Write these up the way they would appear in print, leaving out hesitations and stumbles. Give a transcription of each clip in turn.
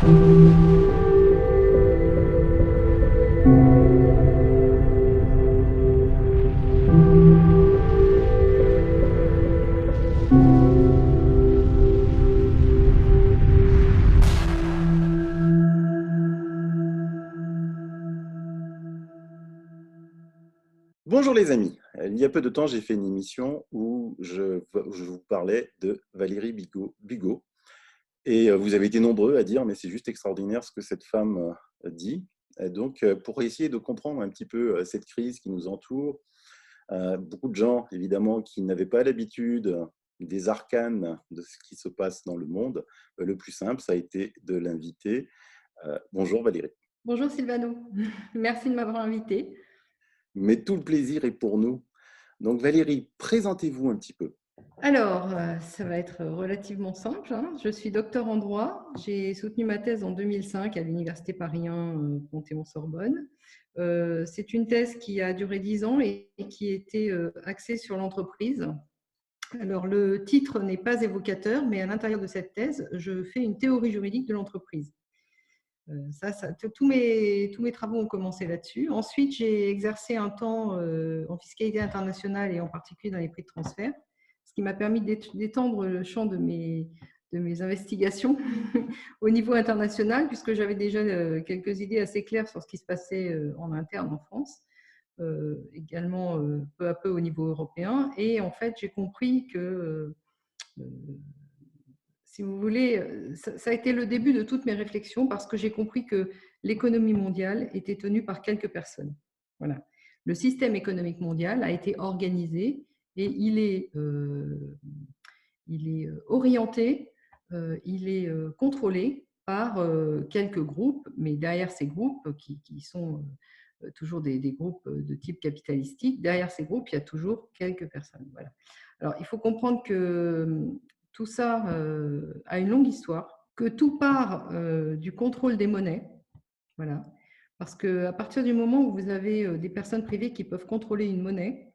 Bonjour les amis, il y a peu de temps j'ai fait une émission où je vous parlais de Valérie Bigot et vous avez été nombreux à dire mais c'est juste extraordinaire ce que cette femme dit. Et donc pour essayer de comprendre un petit peu cette crise qui nous entoure, beaucoup de gens évidemment qui n'avaient pas l'habitude des arcanes de ce qui se passe dans le monde, le plus simple ça a été de l'inviter. Bonjour Valérie. Bonjour Silvano, merci de m'avoir invité. Mais tout le plaisir est pour nous. Donc Valérie, présentez-vous un petit peu. Alors, ça va être relativement simple, hein. Je suis docteur en droit. J'ai soutenu ma thèse en 2005 à l'Université Paris 1 Panthéon-Sorbonne. C'est une thèse qui a duré 10 ans et qui était axée sur l'entreprise. Alors, le titre n'est pas évocateur, mais à l'intérieur de cette thèse, je fais une théorie juridique de l'entreprise. Tous mes travaux ont commencé là-dessus. Ensuite, j'ai exercé un temps en fiscalité internationale et en particulier dans les prix de transfert, ce qui m'a permis d'étendre le champ de mes investigations au niveau international, puisque j'avais déjà quelques idées assez claires sur ce qui se passait en interne en France, également peu à peu au niveau européen. Et en fait, j'ai compris que si vous voulez, ça a été le début de toutes mes réflexions parce que j'ai compris que l'économie mondiale était tenue par quelques personnes. Voilà. Le système économique mondial a été organisé et il est orienté, il est contrôlé par quelques groupes, mais derrière ces groupes qui sont toujours des groupes de type capitalistique, derrière ces groupes, il y a toujours quelques personnes. Voilà. Alors, il faut comprendre que tout ça a une longue histoire, que tout part du contrôle des monnaies. Voilà. Parce qu'à partir du moment où vous avez des personnes privées qui peuvent contrôler une monnaie,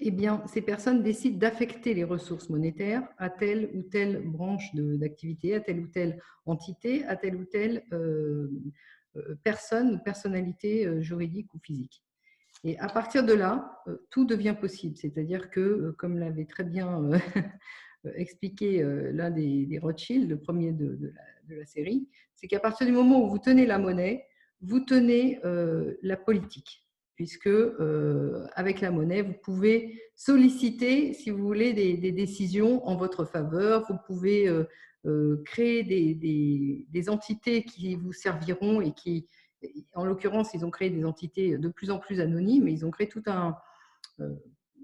eh bien, ces personnes décident d'affecter les ressources monétaires à telle ou telle branche d'activité, à telle ou telle entité, à telle ou telle personne ou personnalité juridique ou physique. Et à partir de là, tout devient possible. C'est-à-dire que, comme l'avait très bien expliqué l'un des Rothschild, le premier de la série, c'est qu'à partir du moment où vous tenez la monnaie, vous tenez la politique. Puisque avec la monnaie, vous pouvez solliciter, si vous voulez, des décisions en votre faveur. Vous pouvez créer des entités qui vous serviront et qui, en l'occurrence, ils ont créé des entités de plus en plus anonymes. Ils ont créé tout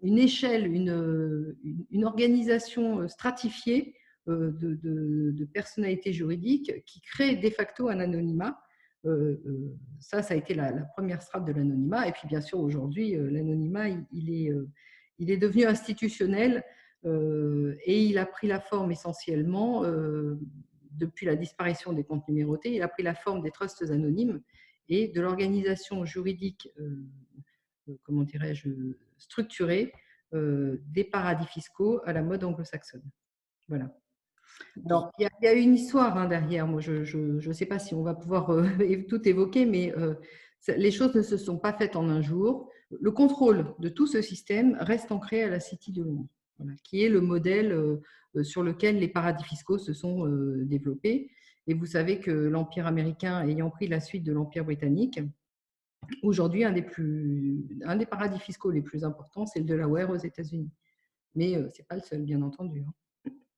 une échelle, une organisation stratifiée de personnalités juridiques qui crée de facto un anonymat. Ça a été la première strate de l'anonymat. Et puis, bien sûr, aujourd'hui, l'anonymat, il est devenu institutionnel et il a pris la forme essentiellement, depuis la disparition des comptes numérotés, il a pris la forme des trusts anonymes et de l'organisation juridique, comment dirais-je, structurée des paradis fiscaux à la mode anglo-saxonne. Voilà. Alors, il y a une histoire derrière. Moi, je ne sais pas si on va pouvoir tout évoquer, mais les choses ne se sont pas faites en un jour. Le contrôle de tout ce système reste ancré à la City de Londres, voilà, qui est le modèle sur lequel les paradis fiscaux se sont développés. Et vous savez que l'Empire américain ayant pris la suite de l'Empire britannique, aujourd'hui, un des paradis fiscaux les plus importants, c'est le Delaware aux États-Unis. Mais ce n'est pas le seul, bien entendu.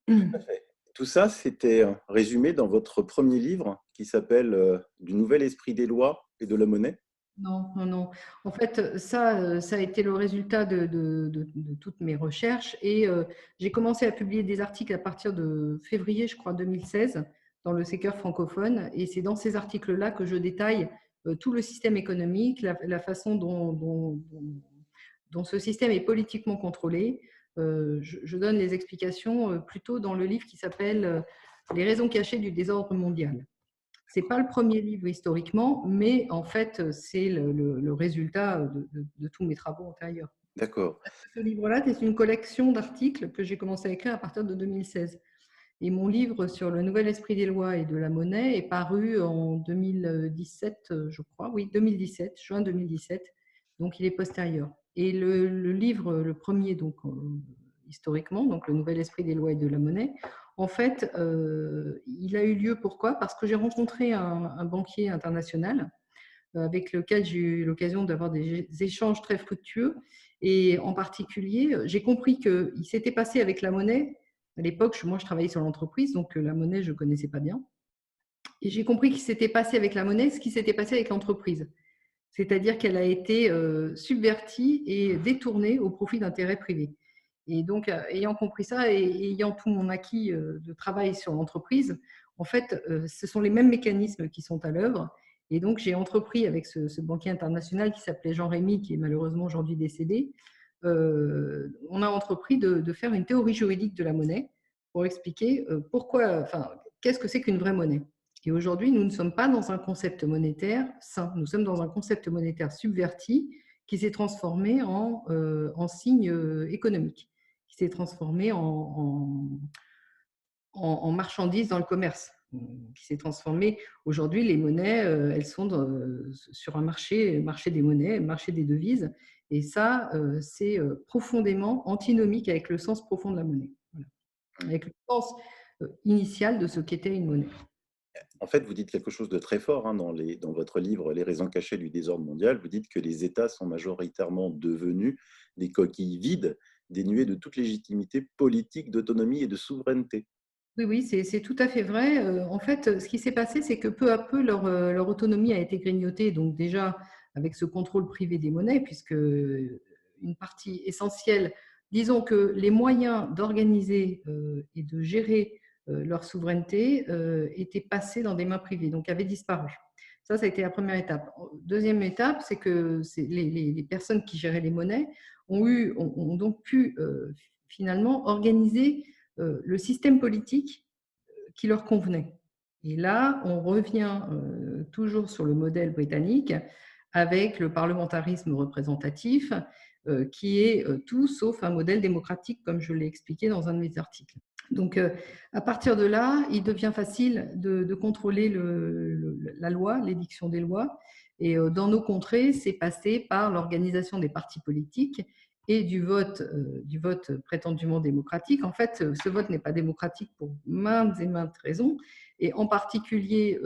Tout à fait. Tout ça, c'était résumé dans votre premier livre qui s'appelle Du nouvel esprit des lois et de la monnaie. Non, non, non. En fait, ça a été le résultat de toutes mes recherches et j'ai commencé à publier des articles à partir de février, je crois, 2016, dans le Secteur francophone. Et c'est dans ces articles-là que je détaille tout le système économique, la façon dont ce système est politiquement contrôlé. Je donne les explications plutôt dans le livre qui s'appelle Les raisons cachées du désordre mondial. Ce n'est pas le premier livre historiquement, mais en fait, c'est le résultat de tous mes travaux antérieurs. D'accord. Ce livre-là, c'est une collection d'articles que j'ai commencé à écrire à partir de 2016. Et mon livre sur le nouvel esprit des lois et de la monnaie est paru en 2017, je crois. Oui, 2017, juin 2017. Donc, il est postérieur. Et le livre, le premier, donc historiquement, donc le nouvel esprit des lois et de la monnaie, en fait, il a eu lieu pourquoi? Parce que j'ai rencontré un banquier international avec lequel j'ai eu l'occasion d'avoir des échanges très fructueux. Et en particulier, j'ai compris qu'il s'était passé avec la monnaie. À l'époque, moi, je travaillais sur l'entreprise, donc la monnaie, je ne connaissais pas bien. Et j'ai compris qu'il s'était passé avec la monnaie ce qui s'était passé avec l'entreprise. C'est-à-dire qu'elle a été subvertie et détournée au profit d'intérêts privés. Et donc, ayant compris ça et ayant tout mon acquis de travail sur l'entreprise, en fait, ce sont les mêmes mécanismes qui sont à l'œuvre. Et donc, j'ai entrepris avec ce banquier international qui s'appelait Jean Rémy, qui est malheureusement aujourd'hui décédé, on a entrepris de faire une théorie juridique de la monnaie pour expliquer pourquoi, enfin, qu'est-ce que c'est qu'une vraie monnaie. Et aujourd'hui, nous ne sommes pas dans un concept monétaire sain, nous sommes dans un concept monétaire subverti qui s'est transformé en signe économique, qui s'est transformé en marchandise dans le commerce, qui s'est transformé. Aujourd'hui, les monnaies, elles sont sur un marché des monnaies, marché des devises, et ça, c'est profondément antinomique avec le sens profond de la monnaie, voilà. Avec le sens initial de ce qu'était une monnaie. En fait, vous dites quelque chose de très fort hein, dans votre livre Les raisons cachées du désordre mondial. Vous dites que les États sont majoritairement devenus des coquilles vides, dénuées de toute légitimité politique, d'autonomie et de souveraineté. Oui, oui, c'est tout à fait vrai. En fait, ce qui s'est passé, c'est que peu à peu, leur autonomie a été grignotée. Donc déjà, avec ce contrôle privé des monnaies, puisque une partie essentielle, disons que les moyens d'organiser et de gérer leur souveraineté étaient passés dans des mains privées, donc avaient disparu. Ça a été la première étape. Deuxième étape, c'est que les personnes qui géraient les monnaies ont donc pu finalement organiser le système politique qui leur convenait. Et là, on revient toujours sur le modèle britannique avec le parlementarisme représentatif, qui est tout sauf un modèle démocratique, comme je l'ai expliqué dans un de mes articles. Donc, à partir de là, il devient facile de contrôler la loi, l'édiction des lois. Et dans nos contrées, c'est passé par l'organisation des partis politiques et du vote prétendument démocratique. En fait, ce vote n'est pas démocratique pour maintes et maintes raisons, et en particulier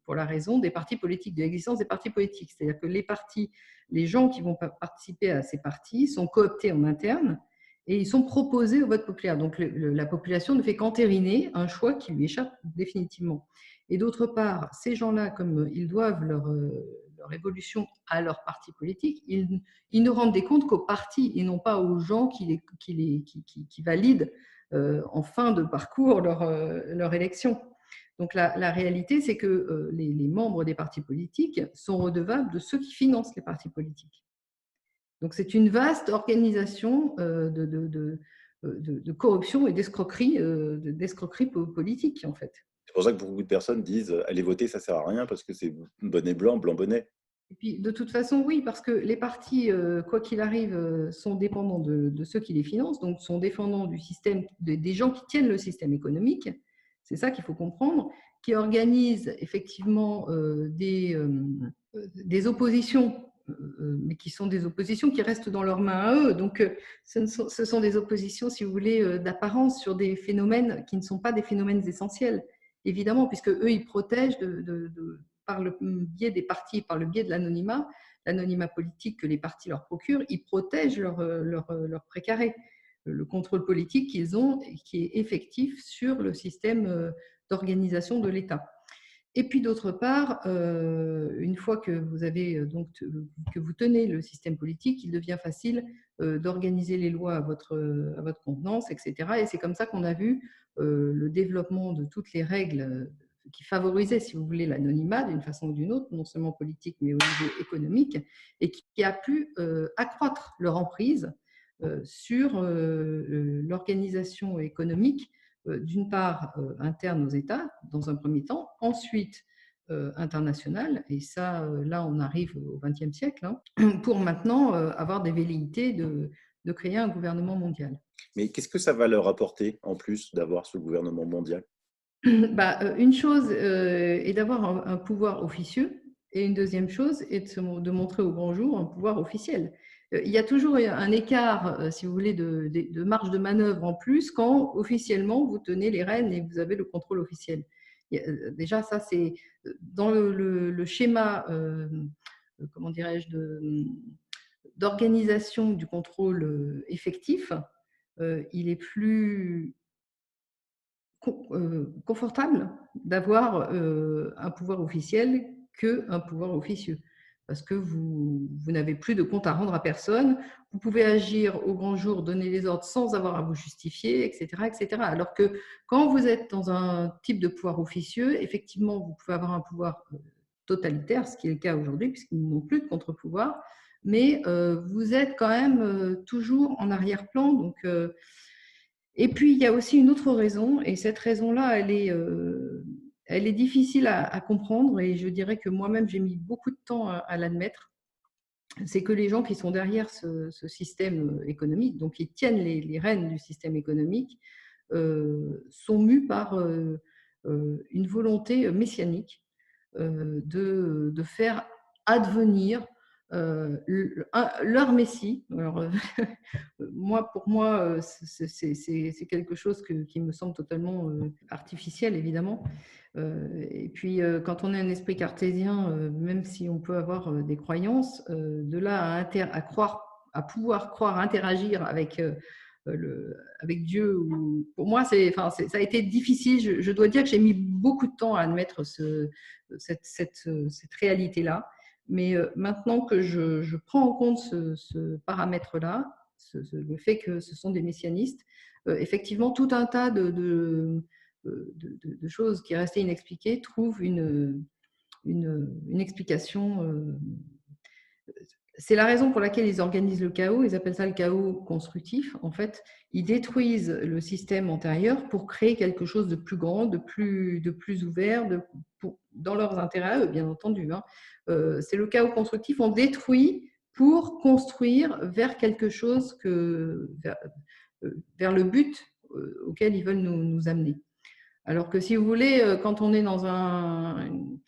pour la raison des partis politiques, de l'existence des partis politiques. C'est-à-dire que les gens qui vont participer à ces partis sont cooptés en interne et ils sont proposés au vote populaire. Donc la population ne fait qu'entériner un choix qui lui échappe définitivement. Et d'autre part, ces gens-là, comme ils doivent leur évolution à leur parti politique, ils ne rendent des comptes qu'aux partis et non pas aux gens qui valident en fin de parcours leur élection. Donc la réalité, c'est que les membres des partis politiques sont redevables de ceux qui financent les partis politiques. Donc c'est une vaste organisation de corruption et d'escroquerie politique, en fait. C'est pour ça que beaucoup de personnes disent allez voter, ça sert à rien parce que c'est bonnet blanc, blanc bonnet. Et puis, de toute façon, oui, parce que les partis, quoi qu'il arrive, sont dépendants de ceux qui les financent, donc sont dépendants du système, des gens qui tiennent le système économique. C'est ça qu'il faut comprendre, qui organisent effectivement des oppositions, mais qui sont des oppositions qui restent dans leurs mains à eux. Donc, ce sont des oppositions, si vous voulez, d'apparence sur des phénomènes qui ne sont pas des phénomènes essentiels, évidemment, puisque eux, ils protègent par le biais des partis, par le biais de l'anonymat politique que les partis leur procurent, ils protègent leur précaré, le contrôle politique qu'ils ont et qui est effectif sur le système d'organisation de l'État. Et puis d'autre part, une fois que que vous tenez le système politique, il devient facile d'organiser les lois à votre convenance, etc. Et c'est comme ça qu'on a vu le développement de toutes les règles qui favorisaient, si vous voulez, l'anonymat d'une façon ou d'une autre, non seulement politique, mais au niveau économique, et qui a pu accroître leur emprise sur l'organisation économique, d'une part interne aux États, dans un premier temps, ensuite international, et ça, là, on arrive au XXe siècle, hein, pour maintenant avoir des velléités de de créer un gouvernement mondial. Mais qu'est-ce que ça va leur apporter en plus d'avoir ce gouvernement mondial? Une chose est d'avoir un pouvoir officieux et une deuxième chose est de montrer au grand jour un pouvoir officiel. Il y a toujours un écart, si vous voulez, de marge de manœuvre en plus quand officiellement vous tenez les rênes et vous avez le contrôle officiel. Déjà, ça, c'est dans le schéma, comment dirais-je, d'organisation du contrôle effectif, il est plus confortable d'avoir un pouvoir officiel qu'un pouvoir officieux. Parce que vous n'avez plus de compte à rendre à personne, vous pouvez agir au grand jour, donner les ordres sans avoir à vous justifier, etc., etc. Alors que quand vous êtes dans un type de pouvoir officieux, effectivement, vous pouvez avoir un pouvoir totalitaire, ce qui est le cas aujourd'hui, puisqu'ils n'ont plus de contre-pouvoir, mais vous êtes quand même toujours en arrière-plan. Donc, et puis, il y a aussi une autre raison, et cette raison-là, elle est difficile à comprendre, et je dirais que moi-même, j'ai mis beaucoup de temps à l'admettre. C'est que les gens qui sont derrière ce système économique, donc qui tiennent les rênes du système économique, sont mus par une volonté messianique de faire advenir leur Messie. Alors, pour moi, c'est quelque chose qui me semble totalement artificiel, évidemment. Et puis, quand on a un esprit cartésien, même si on peut avoir des croyances, de là à croire, à pouvoir croire, interagir avec Dieu, pour moi, ça a été difficile. Je dois dire que j'ai mis beaucoup de temps à admettre cette réalité-là. Mais maintenant que je prends en compte ce paramètre-là, le fait que ce sont des messianistes, effectivement, tout un tas de choses qui restaient inexpliquées trouvent une explication. C'est la raison pour laquelle ils organisent le chaos. Ils appellent ça le chaos constructif. En fait, ils détruisent le système antérieur pour créer quelque chose de plus grand, de plus ouvert, dans leurs intérêts à eux, bien entendu. Hein. C'est le chaos constructif. On détruit pour construire vers quelque chose vers le but auquel ils veulent nous amener. Alors que si vous voulez, quand on est dans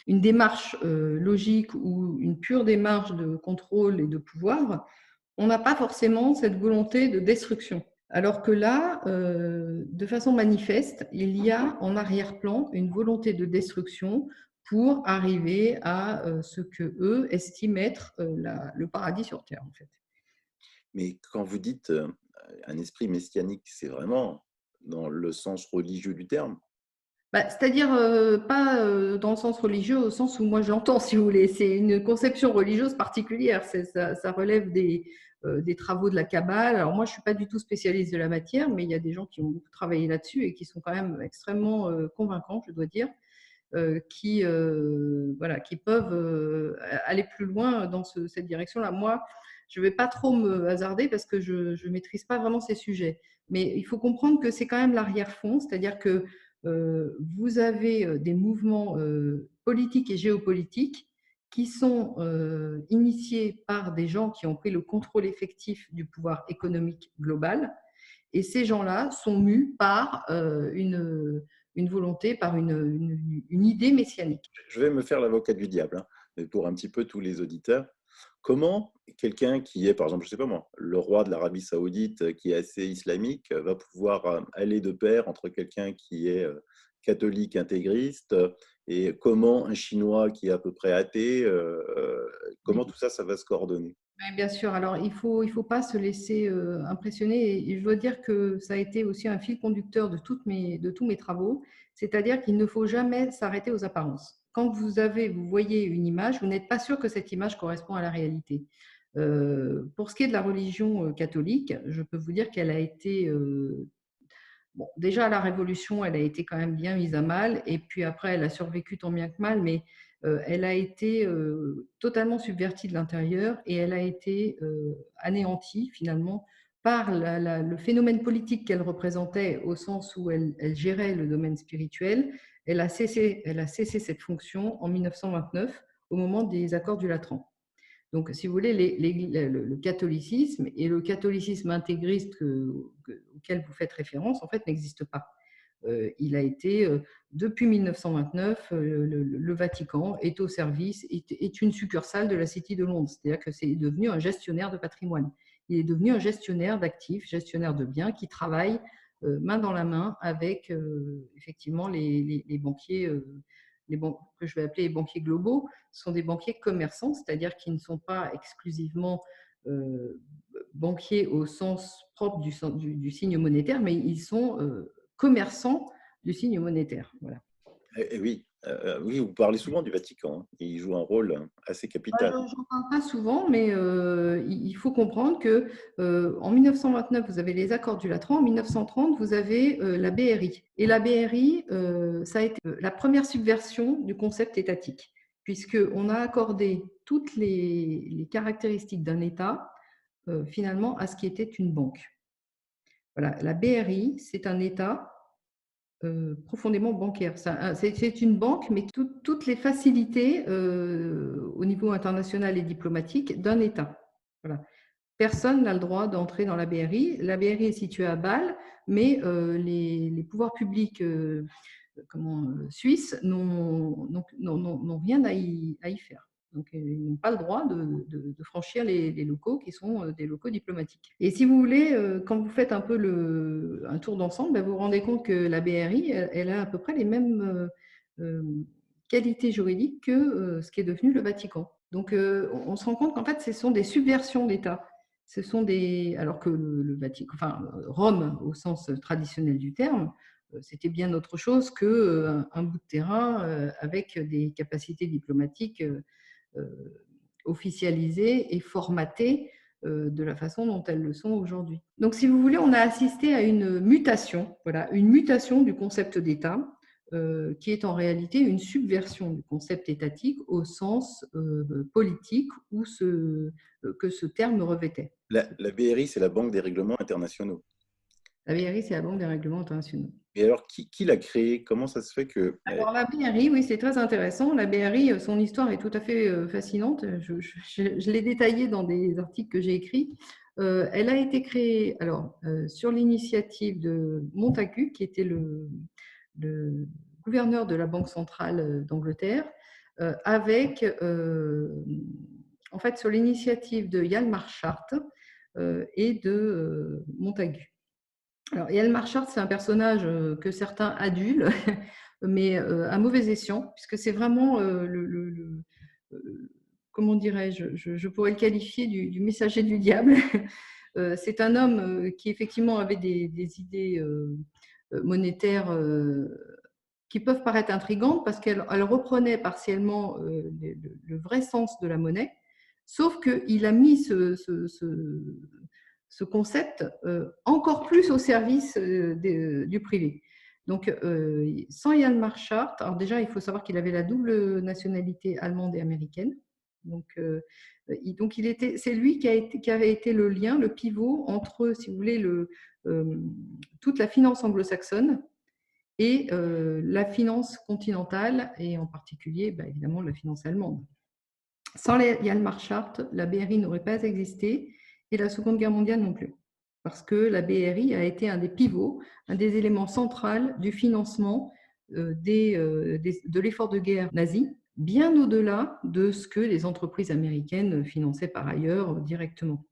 une démarche logique ou une pure démarche de contrôle et de pouvoir, on n'a pas forcément cette volonté de destruction. Alors que là, de façon manifeste, il y a en arrière-plan une volonté de destruction pour arriver à ce que eux estiment être le paradis sur Terre, en fait. Mais quand vous dites un esprit messianique, c'est vraiment dans le sens religieux du terme? C'est-à-dire pas dans le sens religieux, au sens où moi je l'entends, si vous voulez. C'est une conception religieuse particulière. Ça relève des travaux de la Kabbale. Alors moi, je ne suis pas du tout spécialiste de la matière, mais il y a des gens qui ont beaucoup travaillé là-dessus et qui sont quand même extrêmement convaincants, je dois dire, voilà, qui peuvent aller plus loin dans cette direction-là. Moi, je ne vais pas trop me hasarder parce que je ne maîtrise pas vraiment ces sujets. Mais il faut comprendre que c'est quand même l'arrière-fond, c'est-à-dire que vous avez des mouvements politiques et géopolitiques qui sont initiés par des gens qui ont pris le contrôle effectif du pouvoir économique global. Et ces gens-là sont mus par une volonté, par une idée messianique. Je vais me faire l'avocat du diable, hein, mais pour un petit peu tous les auditeurs. Comment quelqu'un qui est, par exemple, je ne sais pas moi, le roi de l'Arabie Saoudite, qui est assez islamique, va pouvoir aller de pair entre quelqu'un qui est catholique intégriste et comment un Chinois qui est à peu près athée, comment tout ça, ça va se coordonner? Oui, bien sûr. Alors, il faut pas se laisser impressionner. Et je dois dire que ça a été aussi un fil conducteur de tous mes travaux. C'est-à-dire qu'il ne faut jamais s'arrêter aux apparences. Quand vous voyez une image, vous n'êtes pas sûr que cette image correspond à la réalité. Pour ce qui est de la religion catholique, je peux vous dire qu'elle a été bon, déjà, la Révolution, elle a été quand même bien mise à mal, et puis après, elle a survécu tant bien que mal, mais elle a été totalement subvertie de l'intérieur et elle a été anéantie finalement par le phénomène politique qu'elle représentait au sens où elle gérait le domaine spirituel. Elle a cessé cette fonction en 1929 au moment des accords du Latran. Donc, si vous voulez, le catholicisme et le catholicisme intégriste auquel vous faites référence, en fait, n'existe pas. Il a été, depuis 1929, le Vatican est au service, est une succursale de la City de Londres. C'est-à-dire que c'est devenu un gestionnaire de patrimoine. Il est devenu un gestionnaire d'actifs, gestionnaire de biens qui travaille main dans la main avec effectivement les banquiers, que je vais appeler les banquiers globaux, sont des banquiers commerçants, c'est-à-dire qu'ils ne sont pas exclusivement banquiers au sens propre du signe monétaire, mais ils sont commerçants du signe monétaire. Voilà. Et oui, oui, vous parlez souvent du Vatican, hein. Il joue un rôle assez capital. Je n'en parle pas souvent, mais il faut comprendre que en 1929, vous avez les accords du Latran. En 1930, vous avez la BRI. Et la BRI, ça a été la première subversion du concept étatique, puisqu'on a accordé toutes les caractéristiques d'un État, finalement, à ce qui était une banque. Voilà, la BRI, c'est un État profondément bancaire. C'est une banque, mais toutes les facilités au niveau international et diplomatique d'un État. Voilà. Personne n'a le droit d'entrer dans la BRI. La BRI est située à Bâle, mais les pouvoirs publics suisses n'ont rien à y faire. Donc, ils n'ont pas le droit de franchir les locaux qui sont des locaux diplomatiques. Et si vous voulez, quand vous faites un peu un tour d'ensemble, vous vous rendez compte que la BRI, elle a à peu près les mêmes qualités juridiques que ce qui est devenu le Vatican. Donc, on se rend compte qu'en fait, ce sont des subversions d'État. Ce sont alors que le Vatican, enfin Rome au sens traditionnel du terme, c'était bien autre chose qu'un bout de terrain avec des capacités diplomatiques officialisées et formatées de la façon dont elles le sont aujourd'hui. Donc, si vous voulez, on a assisté à une mutation du concept d'État, qui est en réalité une subversion du concept étatique au sens politique que ce terme revêtait. La BRI, c'est la Banque des règlements internationaux. La BRI, c'est la Banque des règlements internationaux. Et alors, qui l'a créée? Comment ça se fait que… Alors, la BRI, oui, c'est très intéressant. La BRI, son histoire est tout à fait fascinante. Je l'ai détaillée dans des articles que j'ai écrits. Elle a été créée sur l'initiative de Montagu, qui était le gouverneur de la Banque centrale d'Angleterre, avec, en fait, sur l'initiative de Hjalmar Schacht et de Montagu. Alors, Hjalmar Schacht, c'est un personnage que certains adulent, mais à mauvais escient, puisque c'est vraiment comment dirais-je, je pourrais le qualifier du messager du diable. C'est un homme qui effectivement avait des idées monétaires qui peuvent paraître intrigantes parce qu'elle reprenait partiellement le vrai sens de la monnaie, sauf qu'il a mis ce concept encore plus au service du privé. Donc, sans Hjalmar Schacht, alors déjà, il faut savoir qu'il avait la double nationalité allemande et américaine. Donc c'est lui qui avait été le lien, le pivot entre, si vous voulez, toute la finance anglo-saxonne et la finance continentale, et en particulier, évidemment, la finance allemande. Sans Hjalmar Schacht, la BRI n'aurait pas existé et la Seconde Guerre mondiale non plus. Parce que la BRI a été un des pivots, un des éléments centraux du financement de l'effort de guerre nazi, bien au-delà de ce que les entreprises américaines finançaient par ailleurs directement.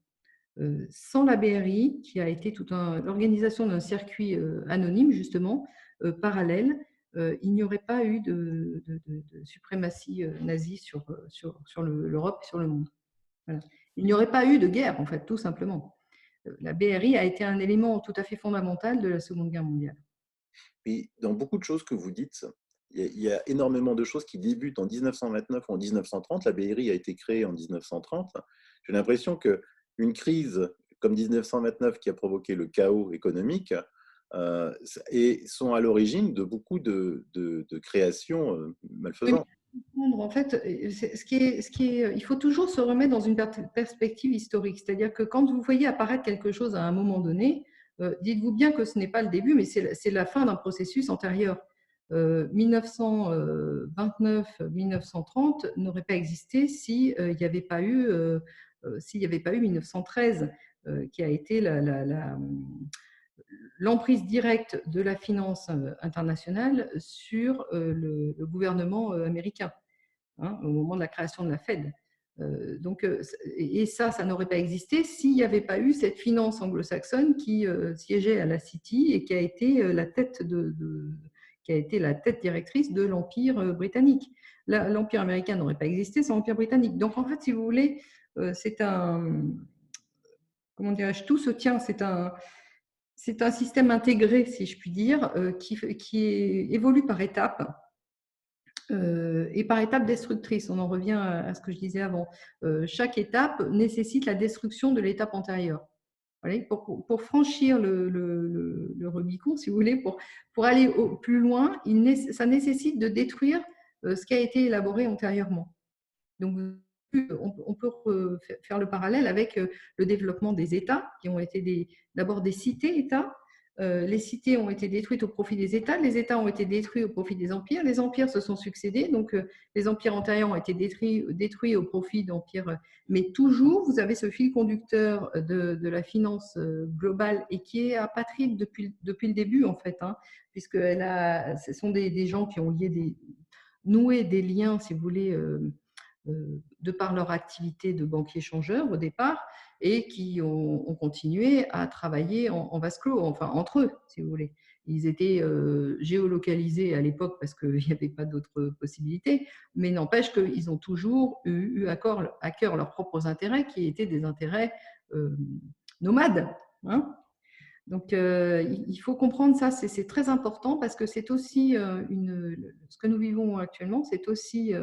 Sans la BRI, qui a été l'organisation d'un circuit anonyme, justement, parallèle, il n'y aurait pas eu de suprématie nazie sur l'Europe et sur le monde. Voilà. Il n'y aurait pas eu de guerre, en fait, tout simplement. La BRI a été un élément tout à fait fondamental de la Seconde Guerre mondiale. Et dans beaucoup de choses que vous dites, il y a énormément de choses qui débutent en 1929 ou en 1930. La BRI a été créée en 1930. J'ai l'impression qu'une crise comme 1929 qui a provoqué le chaos économique et sont à l'origine de beaucoup de créations malfaisantes. En fait, il faut toujours se remettre dans une perspective historique. C'est-à-dire que quand vous voyez apparaître quelque chose à un moment donné, dites-vous bien que ce n'est pas le début, mais c'est la fin d'un processus antérieur. 1929-1930 n'aurait pas existé s'il n'y avait pas eu 1913, qui a été l'emprise directe de la finance internationale sur le gouvernement américain, hein, au moment de la création de la Fed. Et ça n'aurait pas existé s'il n'y avait pas eu cette finance anglo-saxonne qui siégeait à la City et qui a été qui a été la tête directrice de l'Empire britannique. L'Empire américain n'aurait pas existé sans l'Empire britannique. Donc, en fait, si vous voulez, c'est un… Comment dirais-je ? Tout se tient, c'est un système intégré, si je puis dire, qui évolue par étapes. Et par étapes destructrices, on en revient à ce que je disais avant. Chaque étape nécessite la destruction de l'étape antérieure. Pour franchir le Rubicon, si vous voulez, pour aller plus loin, ça nécessite de détruire ce qui a été élaboré antérieurement. Donc, on peut faire le parallèle avec le développement des États, qui ont été d'abord des cités-États. Les cités ont été détruites au profit des États, les États ont été détruits au profit des empires, les empires se sont succédés, donc les empires antérieurs ont été détruits au profit d'empires, mais toujours vous avez ce fil conducteur de la finance globale et qui est apatride depuis le début en fait, hein, puisque ce sont des gens qui ont noué des liens, si vous voulez, de par leur activité de banquier-changeur au départ, et qui ont continué à travailler en vase clos, enfin entre eux, si vous voulez. Ils étaient géolocalisés à l'époque parce qu'il n'y avait pas d'autres possibilités, mais n'empêche qu'ils ont toujours eu à cœur leurs propres intérêts, qui étaient des intérêts nomades. Hein. Donc, il faut comprendre ça, c'est très important parce que c'est aussi ce que nous vivons actuellement, c'est aussi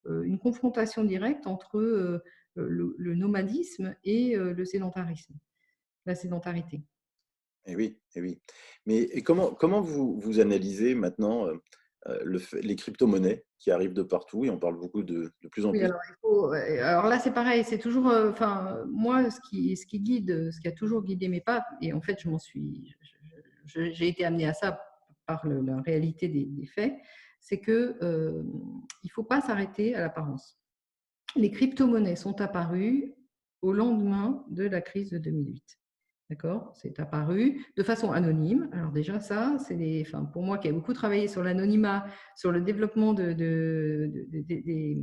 une confrontation directe entre le nomadisme et le sédentarisme, la sédentarité. Et oui, et oui. Mais comment vous analysez maintenant les crypto-monnaies qui arrivent de partout et on parle beaucoup de plus en Oui, plus? alors là, c'est pareil, c'est toujours, enfin, moi, ce qui guide, ce qui a toujours guidé mes pas, et en fait, j'ai été amenée à ça par la réalité des faits, c'est que il ne faut pas s'arrêter à l'apparence. Les crypto-monnaies sont apparues au lendemain de la crise de 2008. D'accord ? C'est apparu de façon anonyme. Alors déjà, ça, pour moi qui ai beaucoup travaillé sur l'anonymat, sur le développement des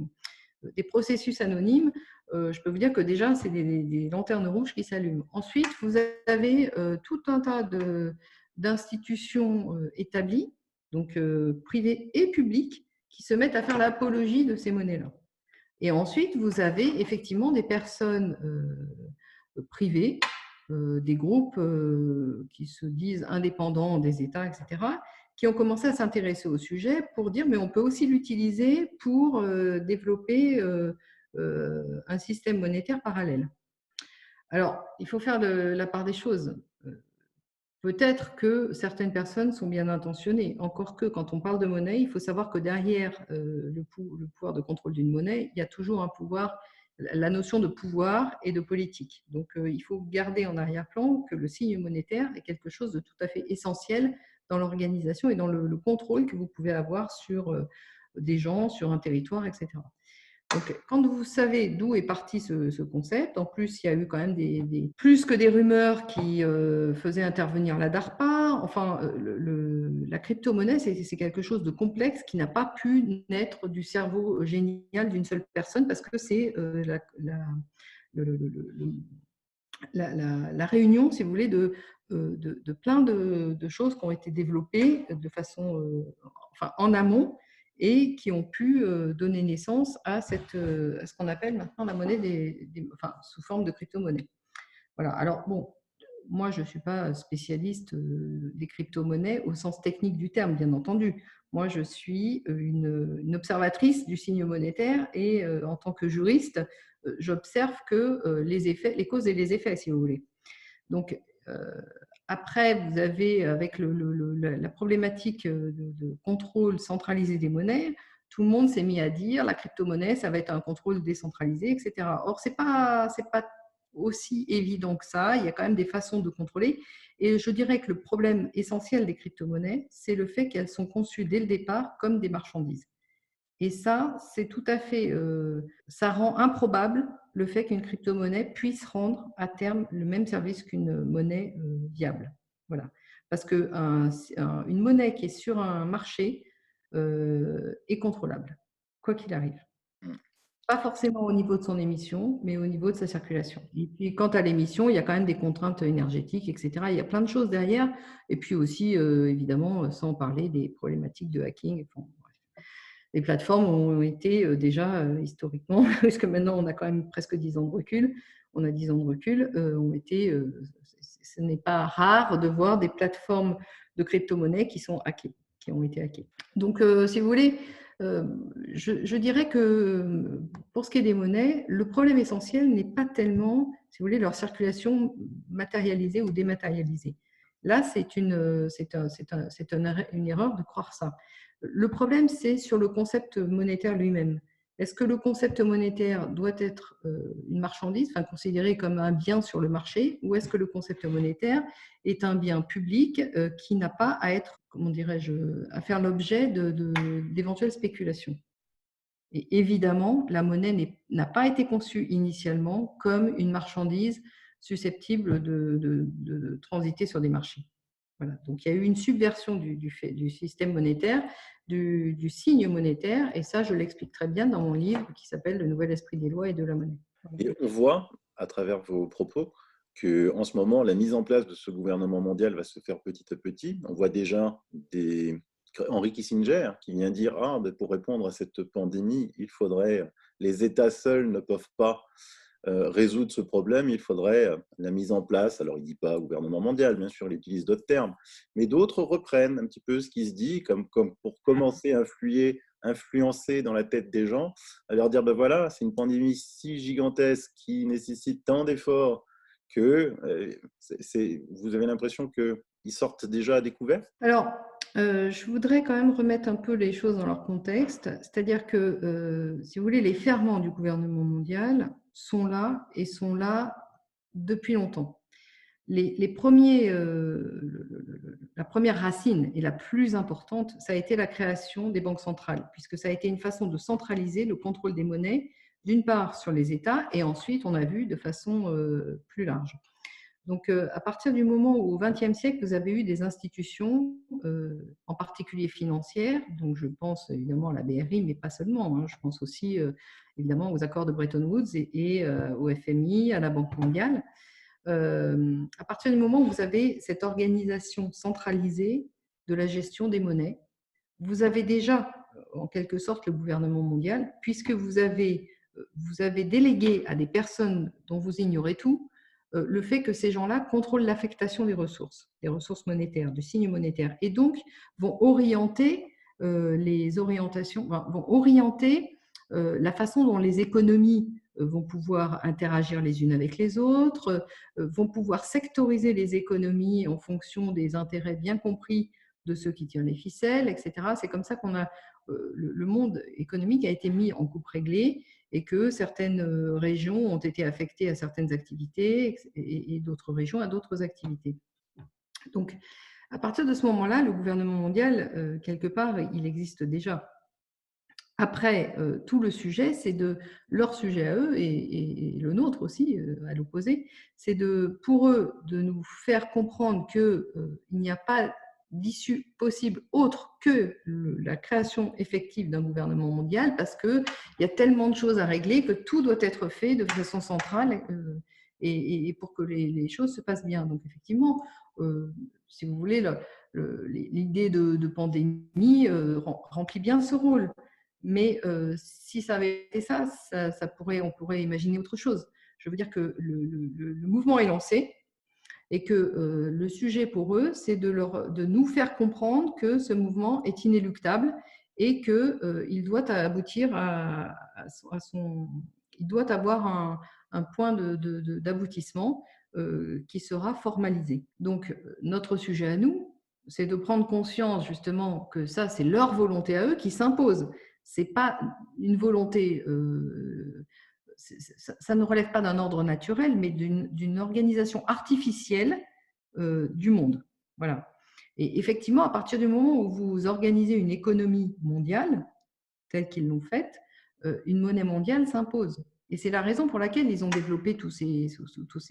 processus anonymes, je peux vous dire que déjà, c'est des lanternes rouges qui s'allument. Ensuite, vous avez tout un tas d'institutions établies, donc privées et publiques, qui se mettent à faire l'apologie de ces monnaies-là. Et ensuite, vous avez effectivement des personnes privées, des groupes qui se disent indépendants des États, etc., qui ont commencé à s'intéresser au sujet pour dire mais on peut aussi l'utiliser pour développer un système monétaire parallèle. Alors, il faut faire la part des choses. Peut-être que certaines personnes sont bien intentionnées, encore que quand on parle de monnaie, il faut savoir que derrière le pouvoir de contrôle d'une monnaie, il y a toujours un pouvoir, la notion de pouvoir et de politique. Donc il faut garder en arrière-plan que le signe monétaire est quelque chose de tout à fait essentiel dans l'organisation et dans le contrôle que vous pouvez avoir sur des gens, sur un territoire, etc. Donc, quand vous savez d'où est parti ce concept, en plus, il y a eu quand même plus que des rumeurs qui faisaient intervenir la DARPA. Enfin, la crypto-monnaie, c'est quelque chose de complexe qui n'a pas pu naître du cerveau génial d'une seule personne parce que c'est la réunion, si vous voulez, de plein de choses qui ont été développées de façon, en amont, et qui ont pu donner naissance à ce qu'on appelle maintenant la monnaie sous forme de crypto-monnaie. Voilà. Alors, bon, moi, je ne suis pas spécialiste des crypto-monnaies au sens technique du terme, bien entendu. Moi, je suis une observatrice du signe monétaire et en tant que juriste, j'observe que les causes et les effets, si vous voulez. Donc, après, vous avez, avec la problématique de contrôle centralisé des monnaies, tout le monde s'est mis à dire la crypto-monnaie, ça va être un contrôle décentralisé, etc. Or, c'est pas aussi évident que ça. Il y a quand même des façons de contrôler. Et je dirais que le problème essentiel des crypto-monnaies, c'est le fait qu'elles sont conçues dès le départ comme des marchandises. Et ça, c'est tout à fait, ça rend improbable le fait qu'une crypto-monnaie puisse rendre à terme le même service qu'une monnaie viable. Voilà. Parce qu'une monnaie qui est sur un marché est contrôlable, quoi qu'il arrive. Mm. Pas forcément au niveau de son émission, mais au niveau de sa circulation. Et puis, quant à l'émission, il y a quand même des contraintes énergétiques, etc. Il y a plein de choses derrière. Et puis aussi, évidemment, sans parler des problématiques de hacking. Enfin, les plateformes ont été déjà historiquement, puisque maintenant on a quand même presque 10 ans de recul, on a 10 ans de recul, ce n'est pas rare de voir des plateformes de crypto-monnaies qui sont hackées, qui ont été hackées. Donc, si vous voulez, je dirais que pour ce qui est des monnaies, le problème essentiel n'est pas tellement, si vous voulez, leur circulation matérialisée ou dématérialisée. Là, c'est une erreur de croire ça. Le problème, c'est sur le concept monétaire lui-même. Est-ce que le concept monétaire doit être une marchandise, enfin considéré comme un bien sur le marché, ou est-ce que le concept monétaire est un bien public qui n'a pas à être, comment dirais-je, à faire l'objet d'éventuelles spéculations? Et évidemment, la monnaie n'a pas été conçue initialement comme une marchandise susceptible de transiter sur des marchés. Voilà. Donc, il y a eu une subversion du système monétaire, du signe monétaire, et ça, je l'explique très bien dans mon livre qui s'appelle « Le nouvel esprit des lois et de la monnaie ». Et on voit, à travers vos propos, qu'en ce moment, la mise en place de ce gouvernement mondial va se faire petit à petit. On voit déjà Henry Kissinger qui vient dire pour répondre à cette pandémie, les États seuls ne peuvent pas résoudre ce problème, il faudrait la mise en place, alors il ne dit pas gouvernement mondial, bien sûr, il utilise d'autres termes, mais d'autres reprennent un petit peu ce qui se dit, comme pour commencer à influencer dans la tête des gens, à leur dire, ben voilà, c'est une pandémie si gigantesque qui nécessite tant d'efforts que vous avez l'impression qu'ils sortent déjà à découvert? Alors, je voudrais quand même remettre un peu les choses dans leur contexte, c'est-à-dire que, si vous voulez, les ferments du gouvernement mondial sont là et sont là depuis longtemps. Les premiers, la première racine et la plus importante, ça a été la création des banques centrales, puisque ça a été une façon de centraliser le contrôle des monnaies, d'une part sur les États, et ensuite, on a vu de façon plus large. Donc, à partir du moment où, au XXe siècle, vous avez eu des institutions, en particulier financières, donc je pense évidemment à la BRI, mais pas seulement, hein, je pense aussi évidemment aux accords de Bretton Woods et au FMI, à la Banque mondiale. À partir du moment où vous avez cette organisation centralisée de la gestion des monnaies, vous avez déjà, en quelque sorte, le gouvernement mondial, puisque vous avez délégué à des personnes dont vous ignorez tout, le fait que ces gens-là contrôlent l'affectation des ressources monétaires, du signe monétaire, et donc vont orienter vont orienter la façon dont les économies vont pouvoir interagir les unes avec les autres, vont pouvoir sectoriser les économies en fonction des intérêts bien compris de ceux qui tirent les ficelles, etc. C'est comme ça qu'on a le monde économique a été mis en coupe réglée et que certaines régions ont été affectées à certaines activités et d'autres régions à d'autres activités. Donc, à partir de ce moment-là, le gouvernement mondial, quelque part, il existe déjà. Après, tout le sujet, c'est leur sujet à eux et le nôtre aussi, à l'opposé, c'est pour eux de nous faire comprendre qu'il n'y a pas d'issue possible autre que la création effective d'un gouvernement mondial, parce qu'il y a tellement de choses à régler que tout doit être fait de façon centrale et pour que les choses se passent bien. Donc effectivement, si vous voulez, l'idée de pandémie remplit bien ce rôle. Mais si ça avait été ça, on pourrait imaginer autre chose. Je veux dire que le mouvement est lancé et que le sujet pour eux, c'est de nous faire comprendre que ce mouvement est inéluctable et qu'il doit aboutir il doit avoir un point d'aboutissement qui sera formalisé. Donc, notre sujet à nous, c'est de prendre conscience justement que ça, c'est leur volonté à eux qui s'impose. Ce n'est pas une volonté ça ne relève pas d'un ordre naturel, mais d'une organisation artificielle du monde. Voilà. Et effectivement, à partir du moment où vous organisez une économie mondiale, telle qu'ils l'ont faite, une monnaie mondiale s'impose. Et c'est la raison pour laquelle ils ont développé tous ces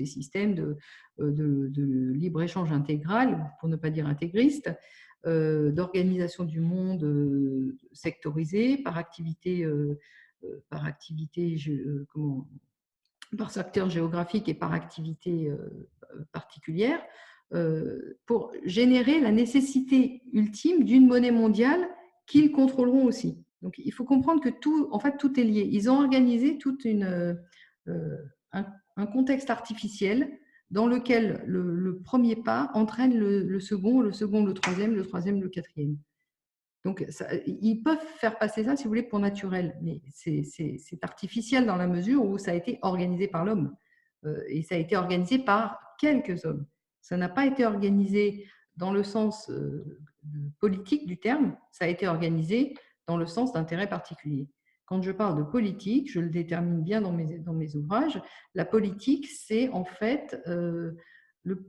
systèmes de libre-échange intégral, pour ne pas dire intégriste, d'organisation du monde sectorisé par secteur géographique et par activité particulière, pour générer la nécessité ultime d'une monnaie mondiale qu'ils contrôleront aussi. Donc, il faut comprendre que en fait, tout est lié. Ils ont organisé un contexte artificiel dans lequel le premier pas entraîne le second, le troisième, le quatrième. Donc, ils peuvent faire passer ça, si vous voulez, pour naturel, mais c'est artificiel dans la mesure où ça a été organisé par l'homme. Et ça a été organisé par quelques hommes. Ça n'a pas été organisé dans le sens politique du terme, ça a été organisé dans le sens d'intérêt particulier. Quand je parle de politique, je le détermine bien dans mes ouvrages, la politique, c'est en fait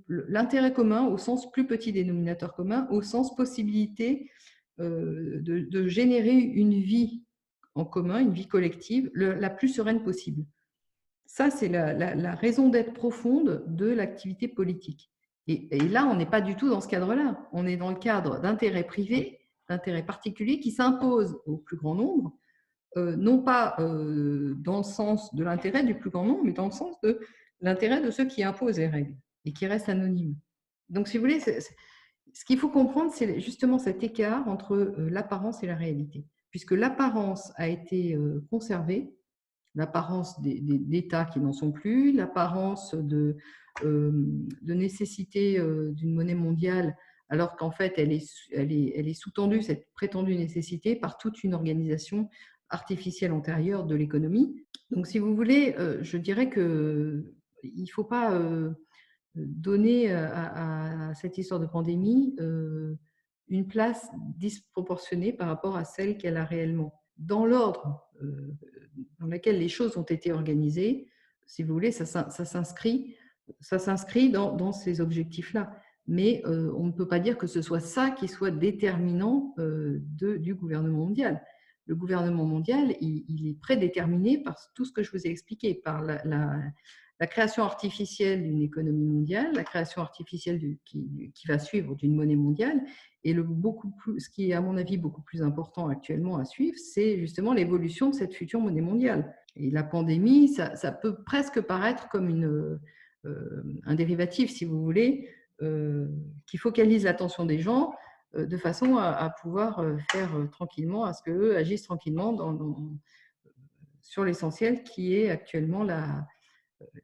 l'intérêt commun au sens plus petit dénominateur commun, au sens possibilité de générer une vie en commun, une vie collective, la plus sereine possible. Ça, c'est la raison d'être profonde de l'activité politique. Et là, on n'est pas du tout dans ce cadre-là. On est dans le cadre d'intérêts privés, d'intérêts particuliers qui s'imposent au plus grand nombre, non pas dans le sens de l'intérêt du plus grand nombre, mais dans le sens de l'intérêt de ceux qui imposent les règles et qui restent anonymes. Donc, si vous voulez, ce qu'il faut comprendre, c'est justement cet écart entre l'apparence et la réalité. Puisque l'apparence a été conservée, l'apparence d'États qui n'en sont plus, l'apparence de nécessité d'une monnaie mondiale, alors qu'en fait, elle est sous-tendue, cette prétendue nécessité, par toute une organisation artificielle antérieure de l'économie. Donc, si vous voulez, je dirais qu'il ne faut pas donner à cette histoire de pandémie une place disproportionnée par rapport à celle qu'elle a réellement. Dans l'ordre dans lequel les choses ont été organisées, si vous voulez, ça s'inscrit dans ces objectifs-là. Mais on ne peut pas dire que ce soit ça qui soit déterminant du gouvernement mondial. Le gouvernement mondial, il est prédéterminé par tout ce que je vous ai expliqué, par la création artificielle d'une économie mondiale, la création artificielle qui va suivre d'une monnaie mondiale, et ce qui est à mon avis beaucoup plus important actuellement à suivre, c'est justement l'évolution de cette future monnaie mondiale. Et la pandémie, ça peut presque paraître comme un dérivatif, si vous voulez, qui focalise l'attention des gens de façon à pouvoir faire tranquillement, à ce qu'eux agissent tranquillement sur l'essentiel qui est actuellement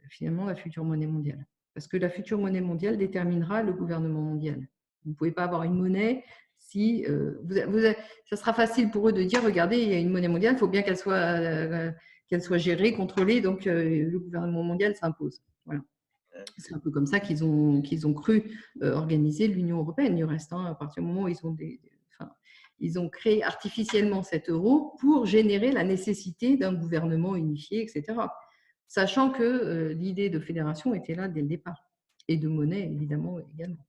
finalement la future monnaie mondiale. Parce que la future monnaie mondiale déterminera le gouvernement mondial. Vous ne pouvez pas avoir une monnaie si... ça sera facile pour eux de dire, regardez, il y a une monnaie mondiale, il faut bien qu'elle soit gérée, contrôlée, donc le gouvernement mondial s'impose. Voilà. C'est un peu comme ça qu'ils ont cru organiser l'Union européenne. Du reste, à partir du moment où ils ont créé artificiellement cet euro pour générer la nécessité d'un gouvernement unifié, etc. Sachant que l'idée de fédération était là dès le départ, et de monnaie, évidemment, également.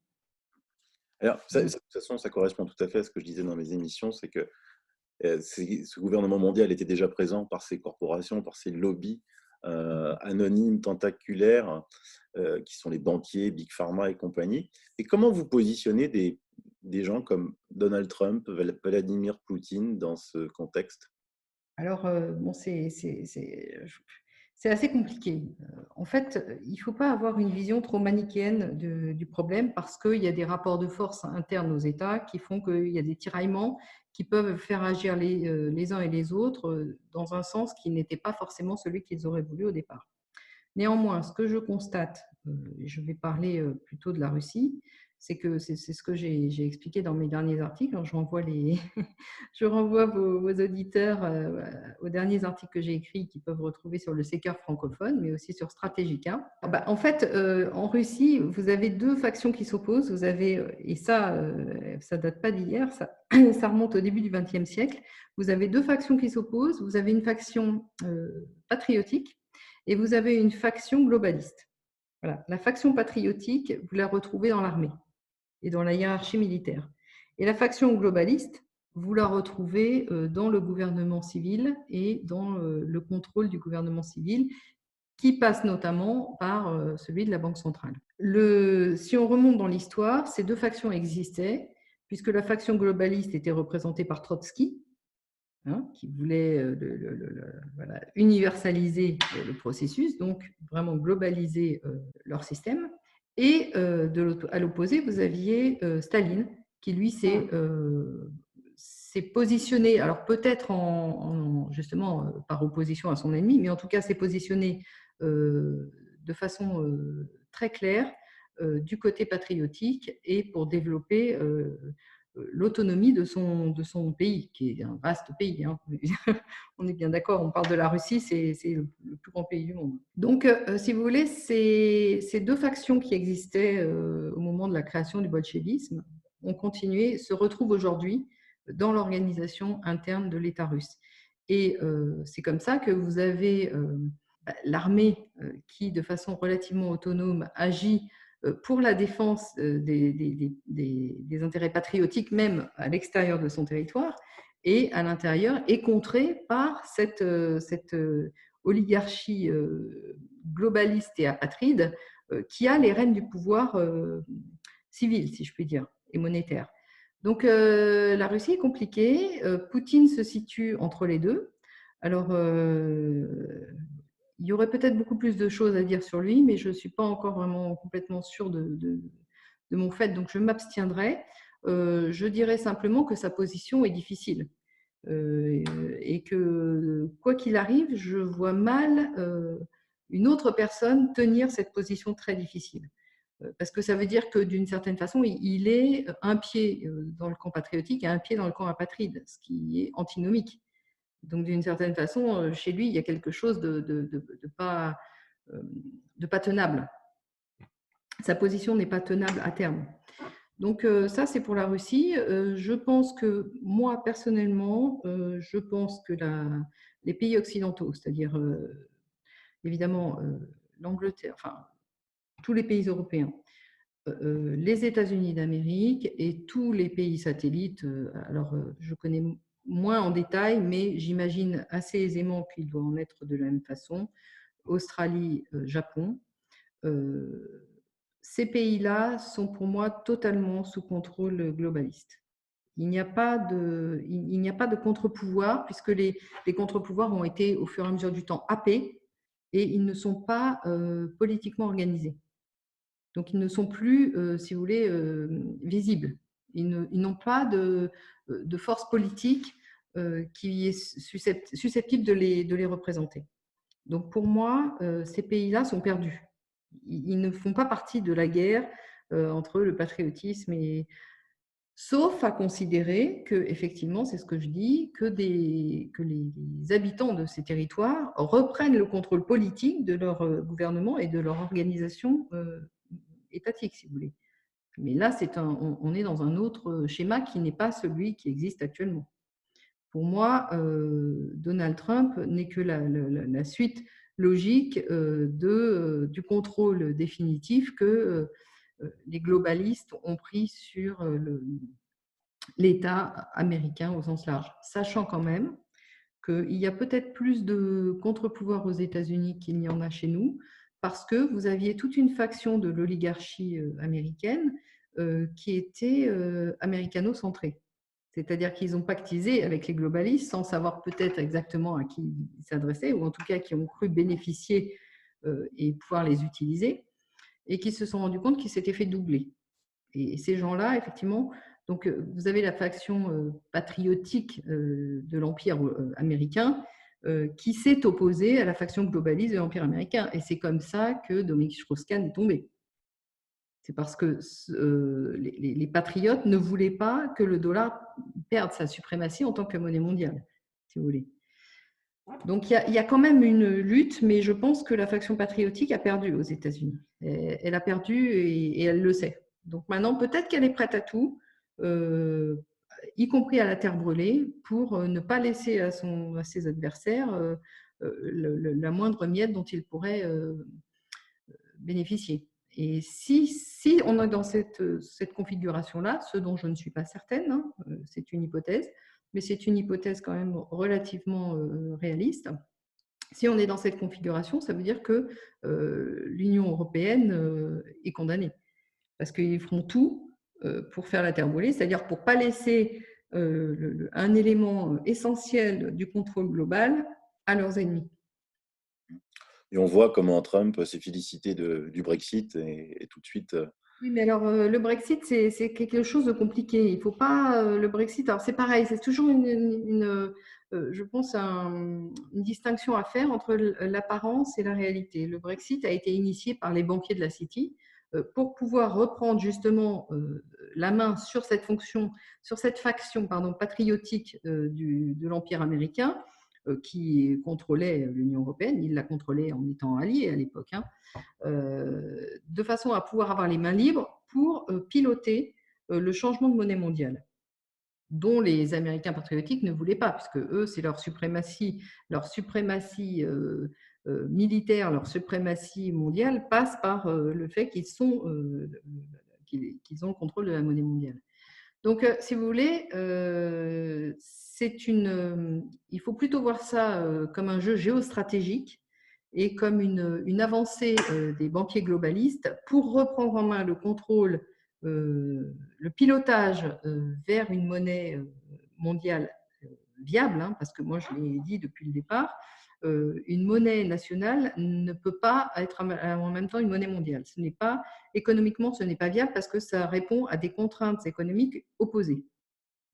Alors, de toute façon, ça correspond tout à fait à ce que je disais dans mes émissions, c'est que ce gouvernement mondial était déjà présent par ses corporations, par ses lobbies anonymes, tentaculaires, qui sont les banquiers, Big Pharma et compagnie. Et comment vous positionnez des gens comme Donald Trump, Vladimir Poutine dans ce contexte? Alors, bon, c'est assez compliqué. En fait, il ne faut pas avoir une vision trop manichéenne du problème parce qu'il y a des rapports de force internes aux États qui font qu'il y a des tiraillements qui peuvent faire agir les uns et les autres dans un sens qui n'était pas forcément celui qu'ils auraient voulu au départ. Néanmoins, ce que je constate, je vais parler plutôt de la Russie, c'est ce que j'ai expliqué dans mes derniers articles. Je renvoie vos auditeurs aux derniers articles que j'ai écrits qu'ils peuvent retrouver sur le Seker francophone, mais aussi sur Strategica. En fait, en Russie, vous avez deux factions qui s'opposent. Vous avez, et ça date pas d'hier, ça remonte au début du XXe siècle. Vous avez deux factions qui s'opposent. Vous avez une faction patriotique Et vous avez une faction globaliste. Voilà. La faction patriotique, vous la retrouvez dans l'armée et dans la hiérarchie militaire. Et la faction globaliste, vous la retrouvez dans le gouvernement civil et dans le contrôle du gouvernement civil, qui passe notamment par celui de la Banque centrale. Si on remonte dans l'histoire, ces deux factions existaient, puisque la faction globaliste était représentée par Trotsky, qui voulait voilà, universaliser le processus, donc vraiment globaliser leur système. Et à l'opposé, vous aviez Staline, qui lui s'est positionné, alors peut-être justement par opposition à son ennemi, mais en tout cas s'est positionné de façon très claire du côté patriotique et pour développer l'autonomie de son pays, qui est un vaste pays. On est bien d'accord, on parle de la Russie, c'est le plus grand pays du monde. Donc, si vous voulez, ces deux factions qui existaient au moment de la création du bolchevisme ont continué, se retrouvent aujourd'hui dans l'organisation interne de l'État russe. Et c'est comme ça que vous avez l'armée qui, de façon relativement autonome, agit pour la défense des intérêts patriotiques, même à l'extérieur de son territoire, et à l'intérieur est contrée par cette oligarchie globaliste et apatride qui a les rênes du pouvoir civil, si je puis dire, et monétaire. Donc la Russie est compliquée, Poutine se situe entre les deux. Alors, il y aurait peut-être beaucoup plus de choses à dire sur lui, mais je ne suis pas encore vraiment complètement sûre de mon fait, donc je m'abstiendrai. Je dirais simplement que sa position est difficile et que, quoi qu'il arrive, je vois mal une autre personne tenir cette position très difficile. Parce que ça veut dire que d'une certaine façon, il est un pied dans le camp patriotique et un pied dans le camp apatride, ce qui est antinomique. Donc, d'une certaine façon, chez lui, il y a quelque chose de pas tenable. Sa position n'est pas tenable à terme. Donc, ça, c'est pour la Russie. Je pense que, moi, personnellement, je pense que les pays occidentaux, c'est-à-dire évidemment l'Angleterre, enfin, tous les pays européens, les États-Unis d'Amérique et tous les pays satellites, alors je connais moins en détail, mais j'imagine assez aisément qu'il doit en être de la même façon, Australie, Japon, ces pays-là sont pour moi totalement sous contrôle globaliste. Il n'y a pas de contre-pouvoir, puisque les contre-pouvoirs ont été au fur et à mesure du temps happés et ils ne sont pas politiquement organisés. Donc, ils ne sont plus, si vous voulez, visibles. Ils n'ont pas de force politique qui est susceptible de les représenter. Donc, pour moi, ces pays-là sont perdus. Ils ne font pas partie de la guerre entre le patriotisme et… Sauf à considérer que, effectivement, c'est ce que je dis, que les habitants de ces territoires reprennent le contrôle politique de leur gouvernement et de leur organisation étatique, si vous voulez. Mais là, on est dans un autre schéma qui n'est pas celui qui existe actuellement. Pour moi, Donald Trump n'est que la suite logique du contrôle définitif que les globalistes ont pris sur l'État américain au sens large, sachant quand même qu'il y a peut-être plus de contre-pouvoirs aux États-Unis qu'il n'y en a chez nous, parce que vous aviez toute une faction de l'oligarchie américaine qui était américano-centrée. C'est-à-dire qu'ils ont pactisé avec les globalistes sans savoir peut-être exactement à qui ils s'adressaient, ou en tout cas qui ont cru bénéficier et pouvoir les utiliser, et qui se sont rendus compte qu'ils s'étaient fait doubler. Et ces gens-là, effectivement, donc vous avez la faction patriotique de l'Empire américain qui s'est opposée à la faction globaliste de l'Empire américain. Et c'est comme ça que Dominique Strauss-Kahn est tombé. C'est parce que les patriotes ne voulaient pas que le dollar perde sa suprématie en tant que monnaie mondiale, si vous voulez. Donc, il y a quand même une lutte, mais je pense que la faction patriotique a perdu aux États-Unis. Elle a perdu et elle le sait. Donc maintenant, peut-être qu'elle est prête à tout. y compris à la terre brûlée, pour ne pas laisser à ses adversaires la moindre miette dont il pourrait bénéficier. Et si on est dans cette configuration-là, ce dont je ne suis pas certaine, hein, c'est une hypothèse, mais c'est une hypothèse quand même relativement réaliste. Si on est dans cette configuration, ça veut dire que l'Union européenne est condamnée, parce qu'ils feront tout pour faire la terre brûlée, c'est-à-dire pour ne pas laisser un élément essentiel du contrôle global à leurs ennemis. Et on voit comment Trump s'est félicité du Brexit et tout de suite. Oui, mais alors le Brexit, c'est quelque chose de compliqué. Il ne faut pas le Brexit. Alors c'est pareil, c'est toujours je pense, une distinction à faire entre l'apparence et la réalité. Le Brexit a été initié par les banquiers de la City pour pouvoir reprendre justement la main sur cette fonction, sur cette faction, pardon, patriotique de l'Empire américain qui contrôlait l'Union européenne. Il l'a contrôlée en étant allié à l'époque, hein. De façon à pouvoir avoir les mains libres pour piloter le changement de monnaie mondiale, dont les Américains patriotiques ne voulaient pas, puisque eux, c'est leur suprématie militaire, leur suprématie mondiale passe par le fait qu'ils ont le contrôle de la monnaie mondiale. Donc, si vous voulez, il faut plutôt voir ça comme un jeu géostratégique et comme une avancée des banquiers globalistes pour reprendre en main le contrôle, le pilotage vers une monnaie mondiale viable, hein, parce que moi je l'ai dit depuis le départ, une monnaie nationale ne peut pas être en même temps une monnaie mondiale. Économiquement, ce n'est pas viable parce que ça répond à des contraintes économiques opposées.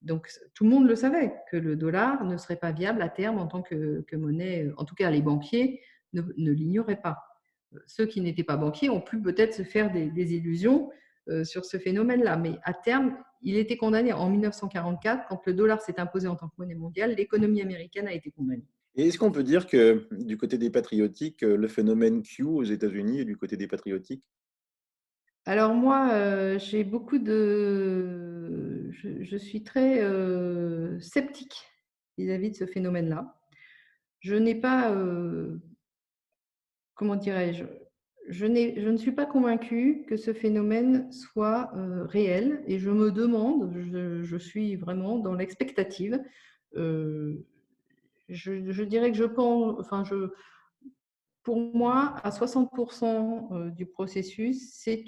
Donc, tout le monde le savait, que le dollar ne serait pas viable à terme en tant que monnaie. En tout cas, les banquiers ne l'ignoraient pas. Ceux qui n'étaient pas banquiers ont pu peut-être se faire des illusions sur ce phénomène-là. Mais à terme, il était condamné en 1944, quand le dollar s'est imposé en tant que monnaie mondiale, l'économie américaine a été condamnée. Et est-ce qu'on peut dire que du côté des patriotiques, le phénomène Q aux États-Unis est du côté des patriotiques? Alors moi, j'ai beaucoup je suis très sceptique vis-à-vis de ce phénomène-là. Je n'ai pas, comment dirais-je, je ne suis pas convaincue que ce phénomène soit réel et je me demande, je suis vraiment dans l'expectative. Euh, je dirais que je pense, enfin, pour moi, à 60% du processus, c'est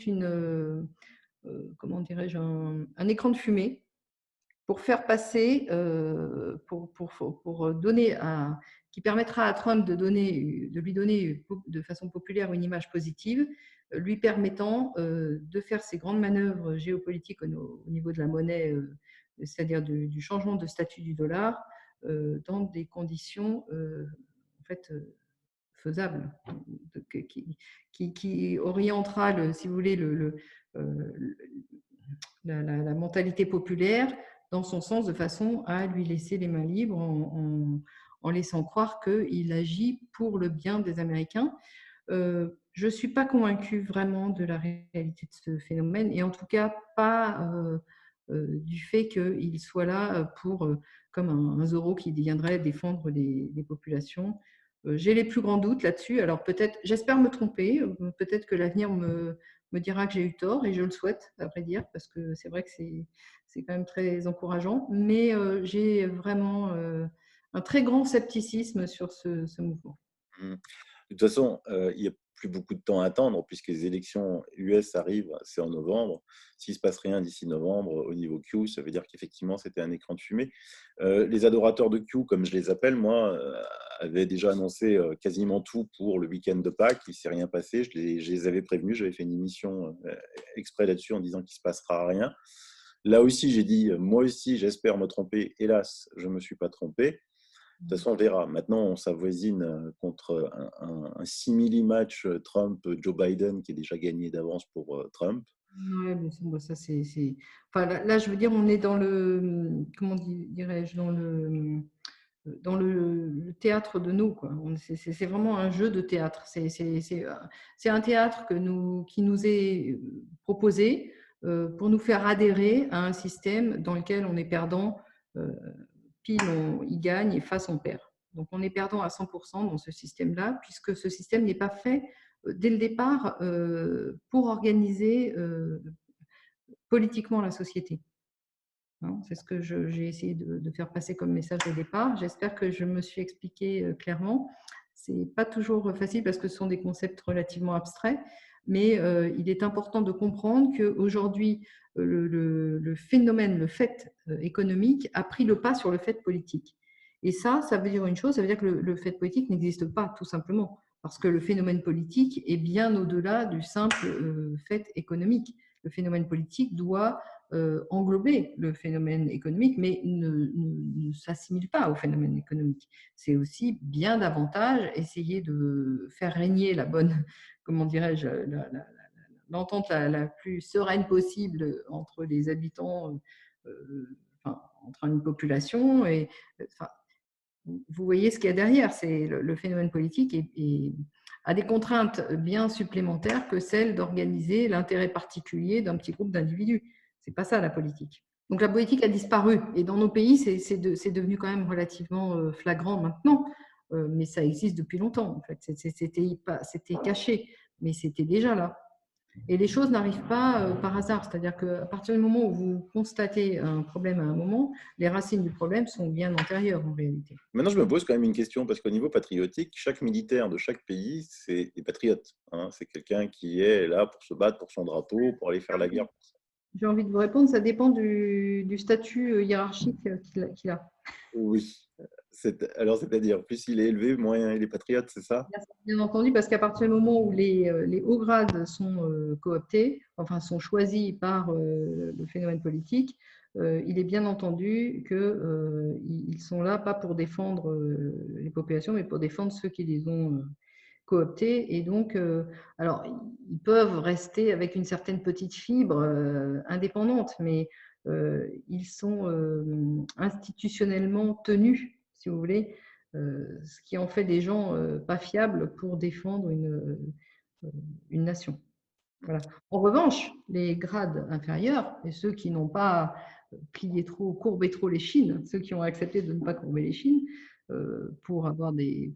comment dirais-je, un écran de fumée pour faire passer, pour donner qui permettra à Trump de lui donner de façon populaire une image positive, lui permettant de faire ces grandes manœuvres géopolitiques au niveau de la monnaie, c'est-à-dire du changement de statut du dollar, dans des conditions en fait faisables, qui orientera, si vous voulez, euh, la mentalité populaire dans son sens, de façon à lui laisser les mains libres en laissant croire qu'il agit pour le bien des Américains. Je ne suis pas convaincue vraiment de la réalité de ce phénomène et en tout cas pas du fait qu'il soit là comme un Zorro qui viendrait défendre les populations. J'ai les plus grands doutes là-dessus. Alors peut-être, j'espère me tromper, peut-être que l'avenir me dira que j'ai eu tort et je le souhaite, à vrai dire, parce que c'est vrai que c'est quand même très encourageant. Mais j'ai vraiment un très grand scepticisme sur ce mouvement. Mmh. De toute façon, il n'y a plus beaucoup de temps à attendre puisque les élections US arrivent, c'est en novembre. S'il ne se passe rien d'ici novembre au niveau Q, ça veut dire qu'effectivement, c'était un écran de fumée. Les adorateurs de Q, comme je les appelle, moi, avaient déjà annoncé quasiment tout pour le week-end de Pâques. Il ne s'est rien passé. Je les avais prévenus. J'avais fait une émission exprès là-dessus en disant qu'il ne se passera rien. Là aussi, j'ai dit, moi aussi, j'espère me tromper. Hélas, je ne me suis pas trompé. De toute façon, on verra. Maintenant, on s'avoisine contre un simili-match Trump-Joe Biden qui est déjà gagné d'avance pour Trump. Ouais, mais bon, ça c'est. Enfin, là, je veux dire, on est dans comment dirais-je, dans le théâtre de nous, quoi. C'est vraiment un jeu de théâtre. C'est un théâtre qui nous est proposé. pour nous faire adhérer à un système dans lequel on est perdant, pile il gagne et face on perd. Donc on est perdant à 100% dans ce système-là, puisque ce système n'est pas fait dès le départ pour organiser politiquement la société. C'est ce que j'ai essayé de faire passer comme message au départ. J'espère que je me suis expliqué clairement. Ce n'est pas toujours facile parce que ce sont des concepts relativement abstraits, mais il est important de comprendre qu'aujourd'hui, le phénomène, le fait économique a pris le pas sur le fait politique. Et ça veut dire une chose, ça veut dire que le fait politique n'existe pas, tout simplement, parce que le phénomène politique est bien au-delà du simple fait économique. Le phénomène politique doit englober le phénomène économique, mais ne s'assimile pas au phénomène économique. C'est aussi bien davantage essayer de faire régner la bonne, comment dirais-je, l'entente la plus sereine possible entre les habitants, enfin, entre une population. Et, enfin, vous voyez ce qu'il y a derrière. C'est le phénomène politique a des contraintes bien supplémentaires que celles d'organiser l'intérêt particulier d'un petit groupe d'individus. C'est pas ça la politique. Donc la politique a disparu. Et dans nos pays, c'est devenu quand même relativement flagrant maintenant. Mais ça existe depuis longtemps, en fait. C'était caché, mais c'était déjà là. Et les choses n'arrivent pas par hasard. C'est-à-dire qu'à partir du moment où vous constatez un problème à un moment, les racines du problème sont bien antérieures en réalité. Maintenant, je me pose quand même une question, parce qu'au niveau patriotique, chaque militaire de chaque pays, c'est des patriotes. Hein. C'est quelqu'un qui est là pour se battre pour son drapeau, pour aller faire la guerre. J'ai envie de vous répondre, ça dépend du statut hiérarchique qu'il a. Oui. Alors, c'est-à-dire, plus il est élevé, moins il est patriote, c'est ça? Bien entendu, parce qu'à partir du moment où les hauts grades sont cooptés, enfin sont choisis par le phénomène politique, il est bien entendu qu'ils sont là pas pour défendre les populations, mais pour défendre ceux qui les ont cooptés. Et donc, alors, ils peuvent rester avec une certaine petite fibre indépendante, mais ils sont institutionnellement tenus, si vous voulez, ce qui en fait des gens pas fiables pour défendre une nation. Voilà. En revanche, les grades inférieurs, et ceux qui n'ont pas courbé trop les chines, ceux qui ont accepté de ne pas courber les chines pour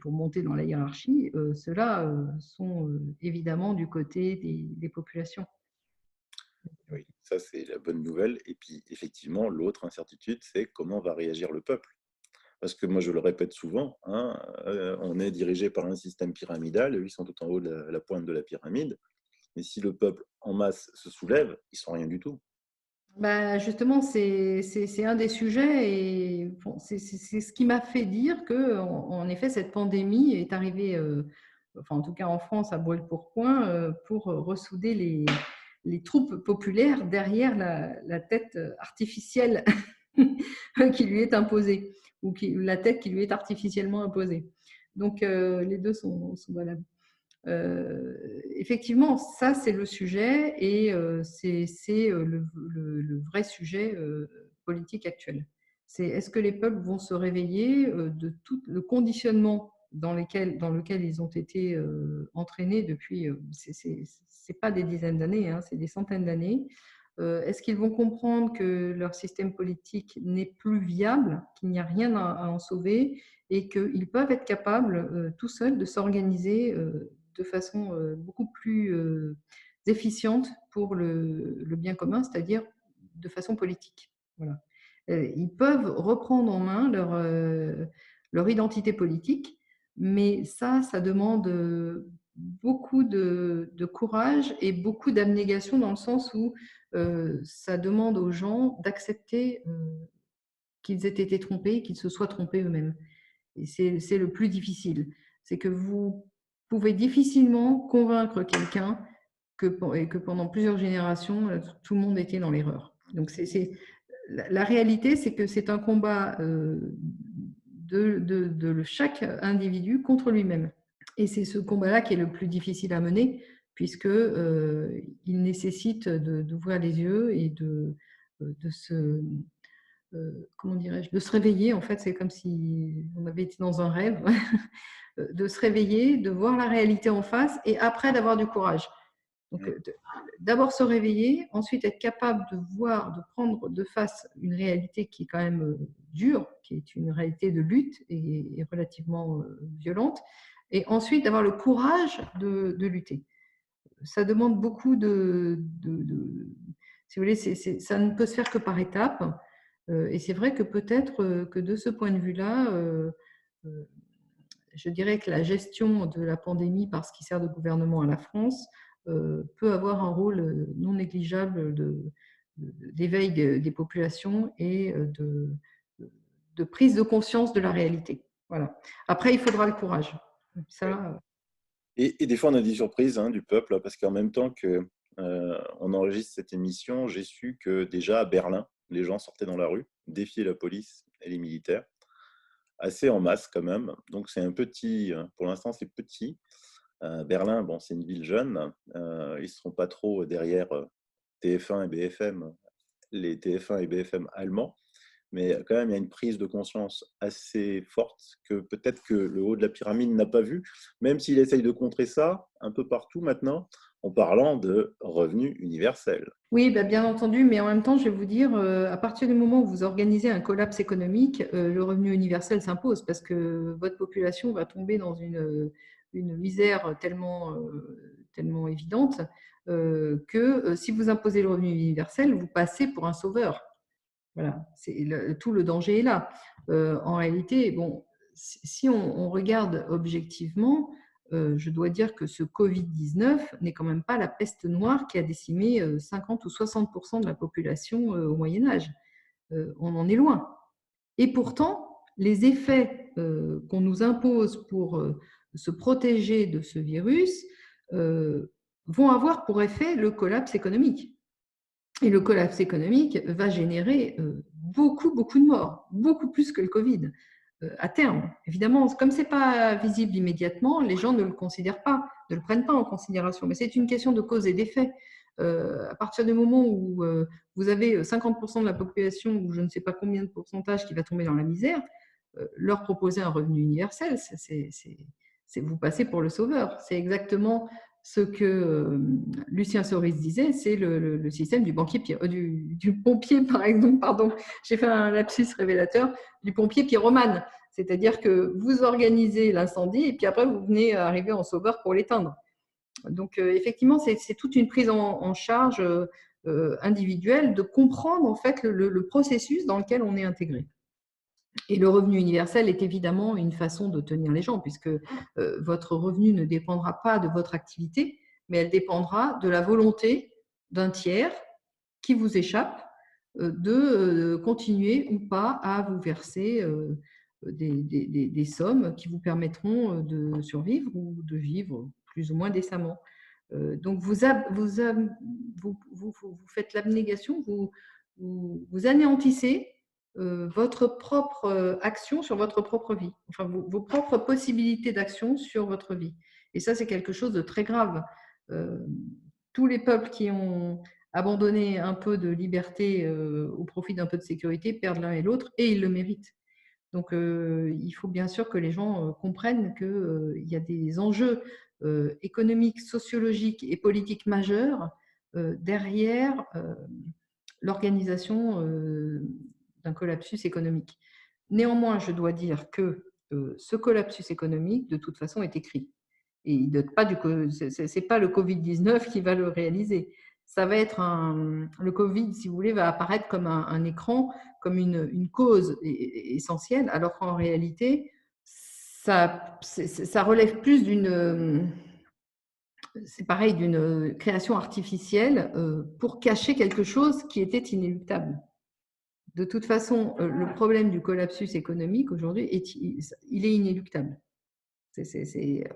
monter dans la hiérarchie, ceux-là sont évidemment du côté des populations. Oui, ça c'est la bonne nouvelle. Et puis effectivement, l'autre incertitude, c'est comment va réagir le peuple. Parce que moi, je le répète souvent, hein, on est dirigé par un système pyramidal, eux, ils sont tout en haut de la pointe de la pyramide. Mais si le peuple en masse se soulève, ils sont rien du tout. Bah, justement, c'est un des sujets et bon, c'est ce qui m'a fait dire que, en effet, cette pandémie est arrivée, enfin en tout cas en France, à brûle-pourpoint, pour ressouder les troupes populaires derrière la tête artificielle qui lui est imposée, ou la tête qui lui est artificiellement imposée. Donc, les deux sont valables. Effectivement, ça c'est le sujet et c'est le vrai sujet politique actuel. C'est est-ce que les peuples vont se réveiller de tout le conditionnement dans lequel ils ont été entraînés depuis, c'est pas des dizaines d'années, hein, c'est des centaines d'années. Est-ce qu'ils vont comprendre que leur système politique n'est plus viable, qu'il n'y a rien à en sauver et qu'ils peuvent être capables tout seuls de s'organiser de façon beaucoup plus efficiente pour le bien commun, c'est-à-dire de façon politique. Voilà. Ils peuvent reprendre en main leur identité politique, mais ça demande beaucoup de courage et beaucoup d'abnégation dans le sens où ça demande aux gens d'accepter qu'ils aient été trompés, qu'ils se soient trompés eux-mêmes. Et c'est le plus difficile. C'est que vous pouvez difficilement convaincre quelqu'un que pendant plusieurs générations, tout le monde était dans l'erreur. Donc, la réalité, c'est que c'est un combat de chaque individu contre lui-même. Et c'est ce combat-là qui est le plus difficile à mener, puisqu'il nécessite d'ouvrir les yeux et de se comment dirais-je, de se réveiller. En fait, c'est comme si on avait été dans un rêve, de se réveiller, de voir la réalité en face et après d'avoir du courage. Donc, d'abord se réveiller, ensuite être capable de voir, de prendre de face une réalité qui est quand même dure, qui est une réalité de lutte et relativement violente, et ensuite d'avoir le courage de lutter. Ça demande beaucoup si vous voulez, ça ne peut se faire que par étapes. Et c'est vrai que peut-être que de ce point de vue-là, je dirais que la gestion de la pandémie par ce qui sert de gouvernement à la France peut avoir un rôle non négligeable d'éveil des populations et de prise de conscience de la réalité. Voilà. Après, il faudra le courage. Ça, Et des fois, on a des surprises du peuple, parce qu'en même temps que on enregistre cette émission, j'ai su que déjà à Berlin, les gens sortaient dans la rue, défiaient la police et les militaires, assez en masse quand même. Donc c'est un petit, pour l'instant c'est petit. Berlin, bon, c'est une ville jeune. Ils ne seront pas trop derrière TF1 et BFM, les TF1 et BFM allemands. Mais quand même, il y a une prise de conscience assez forte que peut-être que le haut de la pyramide n'a pas vu, même s'il essaye de contrer ça un peu partout maintenant, en parlant de revenu universel. oui, bah, bien entendu, mais en même temps, je vais vous dire, à partir du moment où vous organisez un collapse économique, le revenu universel s'impose parce que votre population va tomber dans une misère tellement évidente que si vous imposez le revenu universel, vous passez pour un sauveur. Voilà, tout le danger est là. En réalité, bon, si on regarde objectivement, je dois dire que ce Covid-19 n'est quand même pas la peste noire qui a décimé 50 ou 60% de la population au Moyen Âge. On en est loin. Et pourtant, les effets qu'on nous impose pour se protéger de ce virus vont avoir pour effet le collapse économique. Et le collapse économique va générer beaucoup de morts, beaucoup plus que le Covid à terme. Évidemment, comme ce n'est pas visible immédiatement, les gens ne le considèrent pas, ne le prennent pas en considération. Mais c'est une question de cause et d'effet. À partir du moment où vous avez 50% de la population ou je ne sais pas combien de pourcentage qui va tomber dans la misère, leur proposer un revenu universel, c'est vous passer pour le sauveur. C'est exactement ce que Lucien Soris disait, c'est le système du banquier, du pompier, par exemple, pardon, j'ai fait un lapsus révélateur, du pompier pyromane. C'est-à-dire que vous organisez l'incendie et puis après, vous venez arriver en sauveur pour l'éteindre. Donc, effectivement, c'est toute une prise en charge individuelle de comprendre en fait le processus dans lequel on est intégré. Et le revenu universel est évidemment une façon de tenir les gens, puisque votre revenu ne dépendra pas de votre activité, mais elle dépendra de la volonté d'un tiers qui vous échappe de continuer ou pas à vous verser des sommes qui vous permettront de survivre ou de vivre plus ou moins décemment. Donc, vous faites l'abnégation, vous anéantissez votre propre action sur votre propre vie, enfin vos propres possibilités d'action sur votre vie. Et ça, c'est quelque chose de très grave. Tous les peuples qui ont abandonné un peu de liberté au profit d'un peu de sécurité perdent l'un et l'autre, et ils le méritent. Donc, il faut bien sûr que les gens comprennent qu'il y a des enjeux économiques, sociologiques et politiques majeurs derrière l'organisation d'un collapsus économique. Néanmoins, je dois dire que ce collapsus économique, de toute façon, est écrit. Et il n'est pas c'est pas le Covid-19 qui va le réaliser. Ça va être le Covid, si vous voulez, va apparaître comme un écran, comme une cause essentielle, alors qu'en réalité, ça relève plus c'est pareil, d'une création artificielle pour cacher quelque chose qui était inéluctable. De toute façon, le problème du collapsus économique aujourd'hui, il est inéluctable. Les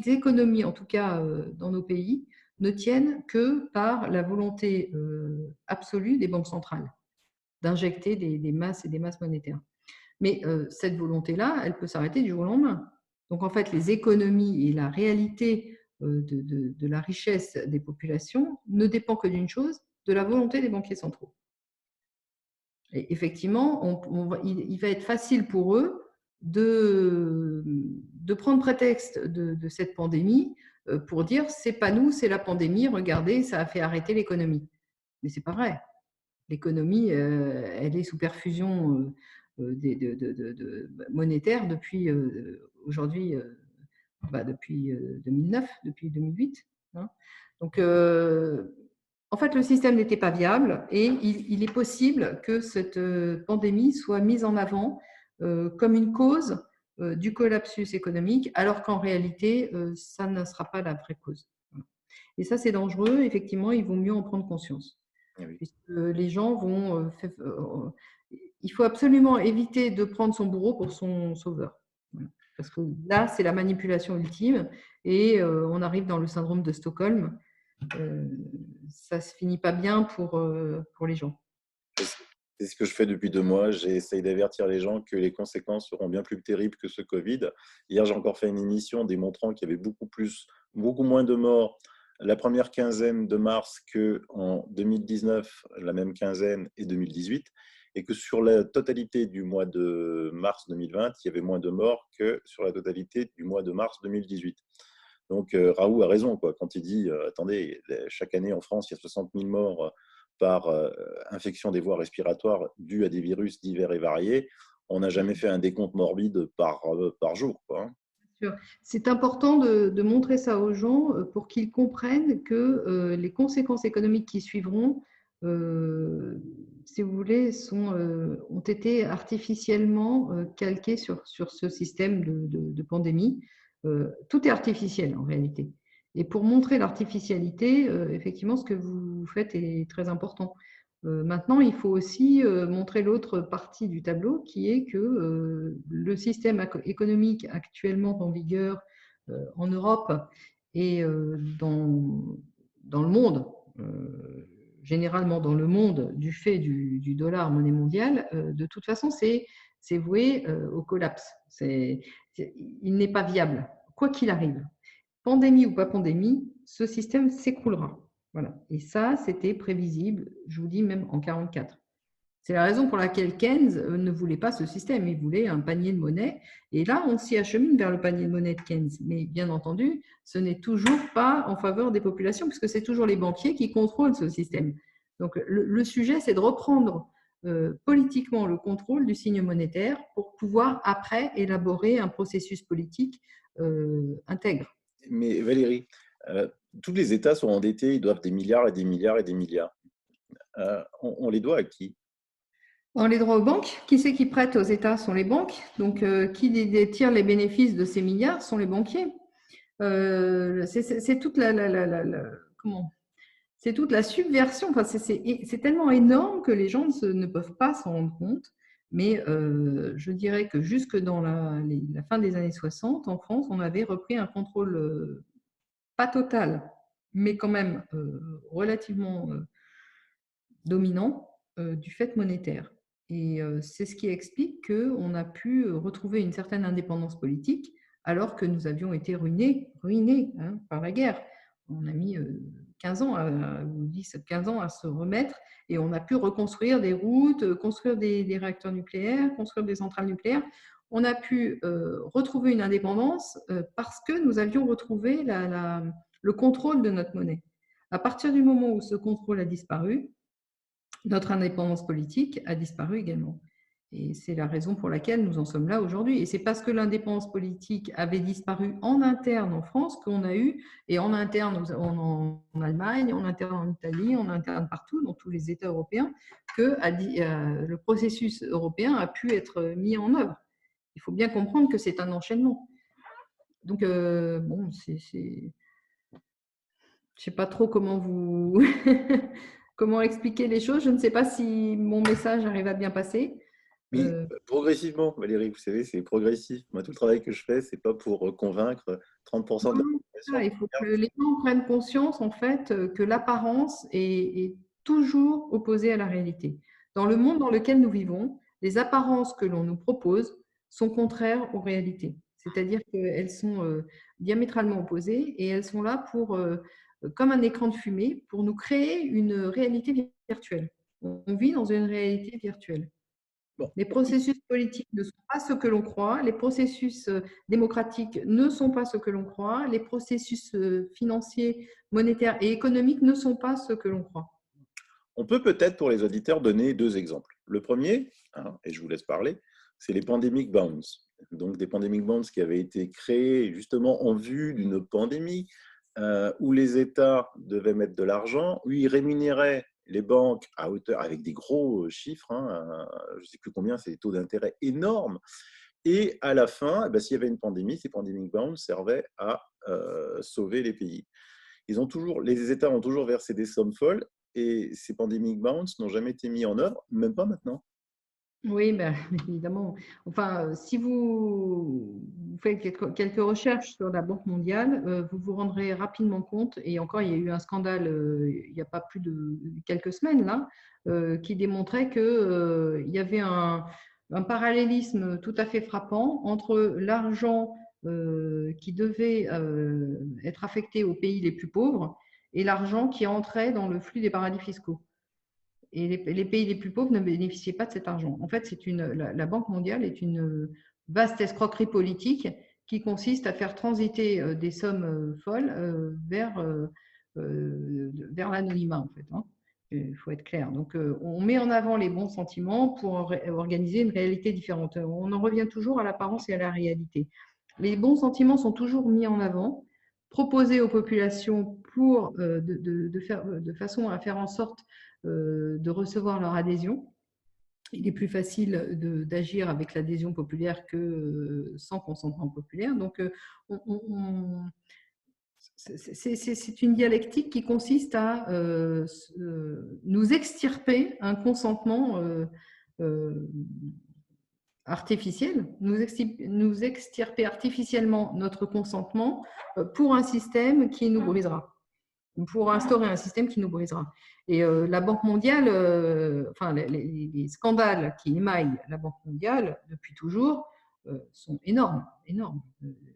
économies, en tout cas dans nos pays, ne tiennent que par la volonté absolue des banques centrales d'injecter des masses et des masses monétaires. Mais cette volonté-là, elle peut s'arrêter du jour au lendemain. Donc, en fait, les économies et la réalité de la richesse des populations ne dépend que d'une chose, de la volonté des banquiers centraux. Et effectivement, il va être facile pour eux de prendre prétexte de cette pandémie pour dire c'est pas nous, c'est la pandémie, regardez, ça a fait arrêter l'économie. Mais c'est pas vrai. L'économie, elle est sous perfusion monétaire depuis aujourd'hui, depuis 2009, depuis 2008. Hein. Donc, en fait, le système n'était pas viable et il est possible que cette pandémie soit mise en avant comme une cause du collapsus économique, alors qu'en réalité, ça ne sera pas la vraie cause. Et ça, c'est dangereux. Effectivement, il vaut mieux en prendre conscience. Eh oui. Puisque les gens vont… il faut absolument éviter de prendre son bourreau pour son sauveur. Parce que là, c'est la manipulation ultime et on arrive dans le syndrome de Stockholm. Ça ne se finit pas bien pour les gens. C'est ce que je fais depuis 2 mois. J'essaye d'avertir les gens que les conséquences seront bien plus terribles que ce Covid. Hier, j'ai encore fait une émission démontrant qu'il y avait beaucoup moins de morts la première quinzaine de mars qu'en 2019, la même quinzaine, et 2018, et que sur la totalité du mois de mars 2020, il y avait moins de morts que sur la totalité du mois de mars 2018. Donc, Raoult a raison quoi, quand il dit attendez, chaque année en France, il y a 60 000 morts par infection des voies respiratoires dues à des virus divers et variés. On n'a jamais fait un décompte morbide par jour, quoi, hein. C'est important de montrer ça aux gens pour qu'ils comprennent que les conséquences économiques qui suivront, si vous voulez, ont été artificiellement calquées sur ce système de pandémie. Tout est artificiel en réalité. Et pour montrer l'artificialité, effectivement, ce que vous faites est très important. Maintenant, il faut aussi montrer l'autre partie du tableau, qui est que le système économique actuellement en vigueur en Europe et dans le monde, généralement dans le monde, du fait du dollar monnaie mondiale, de toute façon, c'est voué au collapse. Il n'est pas viable, quoi qu'il arrive. Pandémie ou pas pandémie, ce système s'écroulera. Voilà. Et ça, c'était prévisible, je vous dis même en 1944. C'est la raison pour laquelle Keynes ne voulait pas ce système, il voulait un panier de monnaie. Et là, on s'y achemine vers le panier de monnaie de Keynes. Mais bien entendu, ce n'est toujours pas en faveur des populations, puisque c'est toujours les banquiers qui contrôlent ce système. Donc le sujet, c'est de reprendre politiquement le contrôle du signe monétaire pour pouvoir après élaborer un processus politique intègre. Mais Valérie, tous les États sont endettés, ils doivent des milliards et des milliards et des milliards. On les doit à qui? On les doit aux banques. Qui c'est qui prête aux États sont les banques. Donc, qui détient les bénéfices de ces milliards sont les banquiers. C'est toute comment c'est toute la subversion. Enfin, c'est tellement énorme que les gens ne peuvent pas s'en rendre compte. Mais je dirais que jusque dans la fin des années 60, en France, on avait repris un contrôle pas total, mais quand même relativement dominant du fait monétaire. Et c'est ce qui explique qu'on a pu retrouver une certaine indépendance politique alors que nous avions été ruinés hein, par la guerre. On a mis 15 ans, 10-15 ans à se remettre et on a pu reconstruire des routes, construire des réacteurs nucléaires, construire des centrales nucléaires. On a pu retrouver une indépendance parce que nous avions retrouvé le contrôle de notre monnaie. À partir du moment où ce contrôle a disparu, notre indépendance politique a disparu également. Et c'est la raison pour laquelle nous en sommes là aujourd'hui. Et c'est parce que l'indépendance politique avait disparu en interne en France qu'on a eu, et en interne en Allemagne, en interne en Italie, en interne partout, dans tous les États européens, que le processus européen a pu être mis en œuvre. Il faut bien comprendre que c'est un enchaînement. Donc, bon, je ne sais pas trop comment vous… comment expliquer les choses. Je ne sais pas si mon message arrive à bien passer. Oui, progressivement, Valérie, vous savez, c'est progressif. Moi, tout le travail que je fais, c'est pas pour convaincre 30% de la population. Il faut que les gens prennent conscience en fait que l'apparence est toujours opposée à la réalité. Dans le monde dans lequel nous vivons, les apparences que l'on nous propose sont contraires aux réalités. C'est-à-dire qu'elles sont diamétralement opposées et elles sont là pour, comme un écran de fumée, pour nous créer une réalité virtuelle. On vit dans une réalité virtuelle. Bon, Les processus politiques ne sont pas ce que l'on croit, les processus démocratiques ne sont pas ce que l'on croit, les processus financiers, monétaires et économiques ne sont pas ce que l'on croit. on peut peut-être pour les auditeurs donner deux exemples. Le premier, hein, et je vous laisse parler, c'est les pandemic bonds. Donc des pandemic bonds qui avaient été créés justement en vue d'une pandémie où les États devaient mettre de l'argent, où ils rémunéraient les banques à hauteur, avec des gros chiffres, hein, je ne sais plus combien, c'est des taux d'intérêt énormes. Et à la fin, eh ben, s'il y avait une pandémie, ces pandemic bonds servaient à sauver les pays. Les États ont toujours versé des sommes folles et ces pandemic bonds n'ont jamais été mis en œuvre, même pas maintenant. Oui, ben, évidemment. Enfin, si vous faites quelques recherches sur la Banque mondiale, vous vous rendrez rapidement compte, et encore, il y a eu un scandale il n'y a pas plus de quelques semaines là, qui démontrait qu'il y avait un parallélisme tout à fait frappant entre l'argent qui devait être affecté aux pays les plus pauvres et l'argent qui entrait dans le flux des paradis fiscaux. Et les pays les plus pauvres ne bénéficiaient pas de cet argent. En fait, la Banque mondiale est une vaste escroquerie politique qui consiste à faire transiter des sommes folles vers l'anonymat, en fait. Hein. Il faut être clair. Donc, on met en avant les bons sentiments pour organiser une réalité différente. On en revient toujours à l'apparence et à la réalité. Les bons sentiments sont toujours mis en avant, proposés aux populations de façon à faire en sorte de recevoir leur adhésion. Il est plus facile d'agir avec l'adhésion populaire que sans consentement populaire. Donc, c'est une dialectique qui consiste à nous extirper un consentement artificiel, nous extirper artificiellement notre consentement pour un système qui nous brisera, pour instaurer un système qui nous brisera. Et la Banque mondiale, enfin les scandales qui émaillent la Banque mondiale depuis toujours sont énormes, énormes.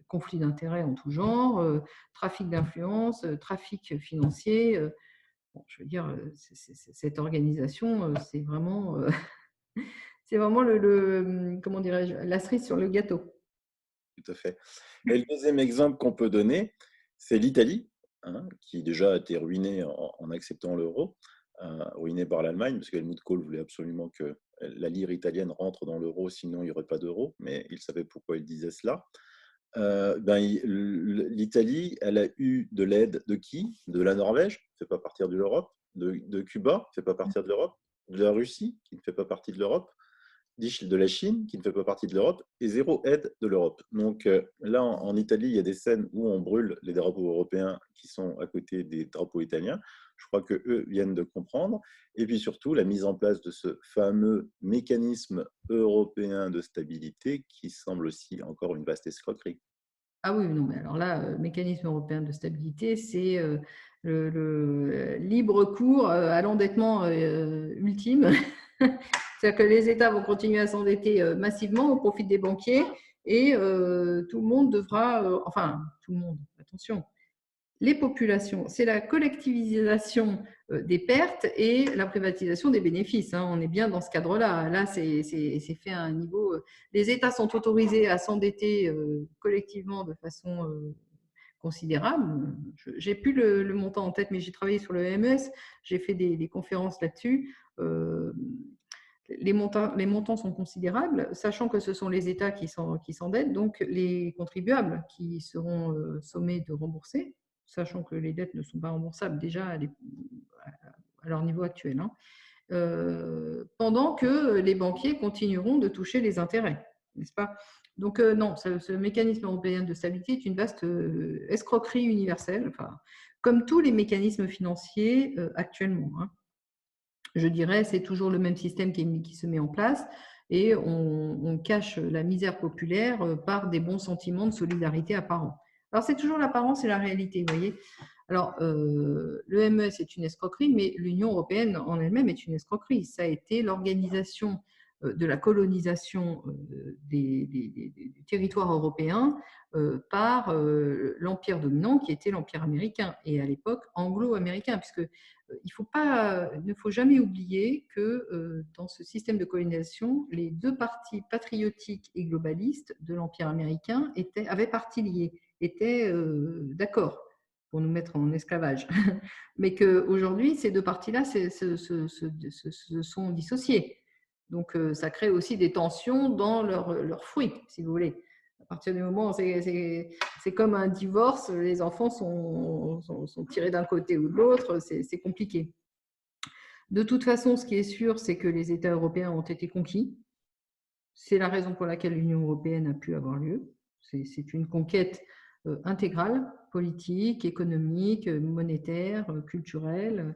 Conflits d'intérêts en tout genre, trafic d'influence, trafic financier. Bon, je veux dire, cette organisation, c'est vraiment, c'est vraiment comment dirais-je, la cerise sur le gâteau. Tout à fait. Et le deuxième exemple qu'on peut donner, c'est l'Italie, hein, qui déjà a été ruinée en acceptant l'euro, ruinée par l'Allemagne, parce qu'Helmut Kohl voulait absolument que la lire italienne rentre dans l'euro, sinon il n'y aurait pas d'euro, mais il savait pourquoi il disait cela. L'Italie, elle a eu de l'aide de qui? De la Norvège, qui ne fait pas partir de l'Europe, de Cuba, qui ne fait pas partir de l'Europe, de la Russie, qui ne fait pas partie de l'Europe, de la Chine, qui ne fait pas partie de l'Europe, et zéro aide de l'Europe. Donc là, en Italie, il y a des scènes où on brûle les drapeaux européens qui sont à côté des drapeaux italiens. Je crois qu'eux viennent de comprendre. Et puis surtout, la mise en place de ce fameux mécanisme européen de stabilité qui semble aussi encore une vaste escroquerie. Ah oui, non, mais alors là, mécanisme européen de stabilité, c'est le libre cours à l'endettement ultime. C'est-à-dire que les États vont continuer à s'endetter massivement au profit des banquiers et tout le monde devra, enfin, tout le monde, attention, les populations, c'est la collectivisation des pertes et la privatisation des bénéfices. Hein. On est bien dans ce cadre-là. Là, c'est fait à un niveau. Les États sont autorisés à s'endetter collectivement de façon considérable. Je n'ai plus le montant en tête, mais j'ai travaillé sur le MES, j'ai fait des conférences là-dessus. Les montants sont considérables, sachant que ce sont les États qui s'endettent, donc les contribuables qui seront sommés de rembourser, sachant que les dettes ne sont pas remboursables déjà à leur niveau actuel, hein, pendant que les banquiers continueront de toucher les intérêts, n'est-ce pas? Donc non, ce mécanisme européen de stabilité est une vaste escroquerie universelle, enfin, comme tous les mécanismes financiers actuellement. Hein. Je dirais, c'est toujours le même système qui se met en place et on cache la misère populaire par des bons sentiments de solidarité apparents. Alors, c'est toujours l'apparence et la réalité, vous voyez. Alors, le MES est une escroquerie, mais l'Union européenne en elle-même est une escroquerie. Ça a été l'organisation de la colonisation du territoire européen par l'empire dominant qui était l'empire américain et à l'époque anglo-américain, puisque il ne faut jamais oublier que dans ce système de colonisation, les deux partis patriotiques et globalistes de l'empire américain avaient partie liée, étaient d'accord pour nous mettre en esclavage. Mais qu'aujourd'hui, ces deux partis-là se sont dissociés. Donc, ça crée aussi des tensions dans leurs fruits, si vous voulez. À partir du moment où c'est comme un divorce, les enfants sont tirés d'un côté ou de l'autre, c'est compliqué. De toute façon, ce qui est sûr, c'est que les États européens ont été conquis. C'est la raison pour laquelle l'Union européenne a pu avoir lieu. C'est une conquête intégrale, politique, économique, monétaire, culturelle,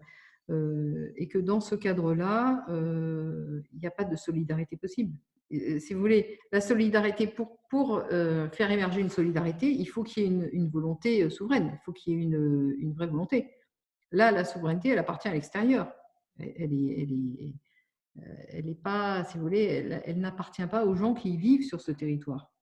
et que dans ce cadre-là, il n'y a pas de solidarité possible. Si vous voulez, la solidarité, pour faire émerger une solidarité, il faut qu'il y ait une volonté souveraine, il faut qu'il y ait une vraie volonté. Là, la souveraineté, elle appartient à l'extérieur. Elle n'est pas, si vous voulez, elle n'appartient pas aux gens qui vivent sur ce territoire.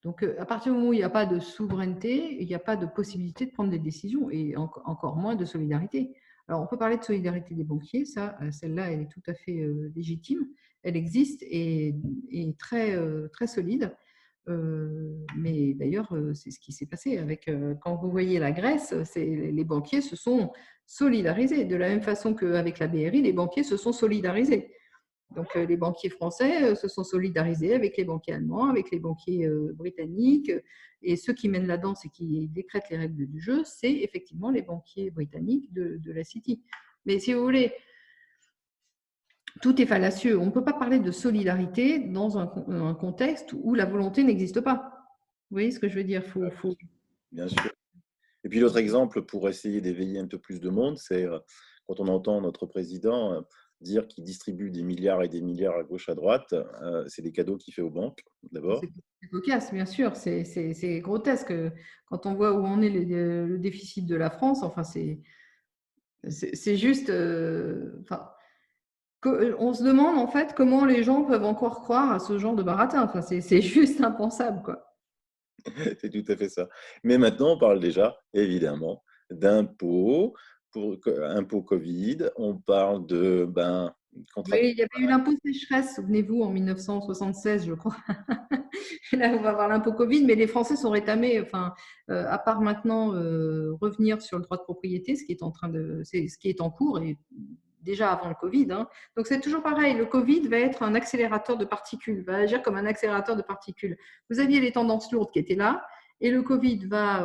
Donc, à partir du moment où il n'y a pas de souveraineté, il n'y a pas de possibilité de prendre des décisions et encore moins de solidarité. Alors, on peut parler de solidarité des banquiers, celle-là, elle est tout à fait légitime. Elle existe et très, très solide. Mais d'ailleurs, c'est ce qui s'est passé quand vous voyez la Grèce, les banquiers se sont solidarisés. De la même façon qu'avec la BRI, les banquiers se sont solidarisés. Donc, les banquiers français se sont solidarisés avec les banquiers allemands, avec les banquiers britanniques. Et ceux qui mènent la danse et qui décrètent les règles du jeu, c'est effectivement les banquiers britanniques de la City. Mais si vous voulez, tout est fallacieux. On ne peut pas parler de solidarité dans un contexte où la volonté n'existe pas. Vous voyez ce que je veux dire? Bien sûr. Et puis l'autre exemple, pour essayer d'éveiller un peu plus de monde, c'est quand on entend notre président dire qu'il distribue des milliards et des milliards à gauche, à droite, c'est des cadeaux qu'il fait aux banques, d'abord. C'est cocasse, bien sûr, c'est grotesque. Quand on voit où en est le déficit de la France, enfin, c'est juste... on se demande en fait comment les gens peuvent encore croire à ce genre de baratin. Enfin, c'est juste impensable, quoi. C'est tout à fait ça. Mais maintenant, on parle déjà, évidemment, d'impôts, impôts Covid, on parle de contrat. Oui, il y avait eu l'impôt sécheresse, souvenez-vous, en 1976, je crois. Là, on va avoir l'impôt Covid, mais les Français sont rétamés, enfin, à part maintenant revenir sur le droit de propriété, c'est ce qui est en cours, et déjà avant le Covid. Hein. Donc, c'est toujours pareil. Le Covid va être un accélérateur de particules, va agir comme un accélérateur de particules. Vous aviez les tendances lourdes qui étaient là, et le Covid va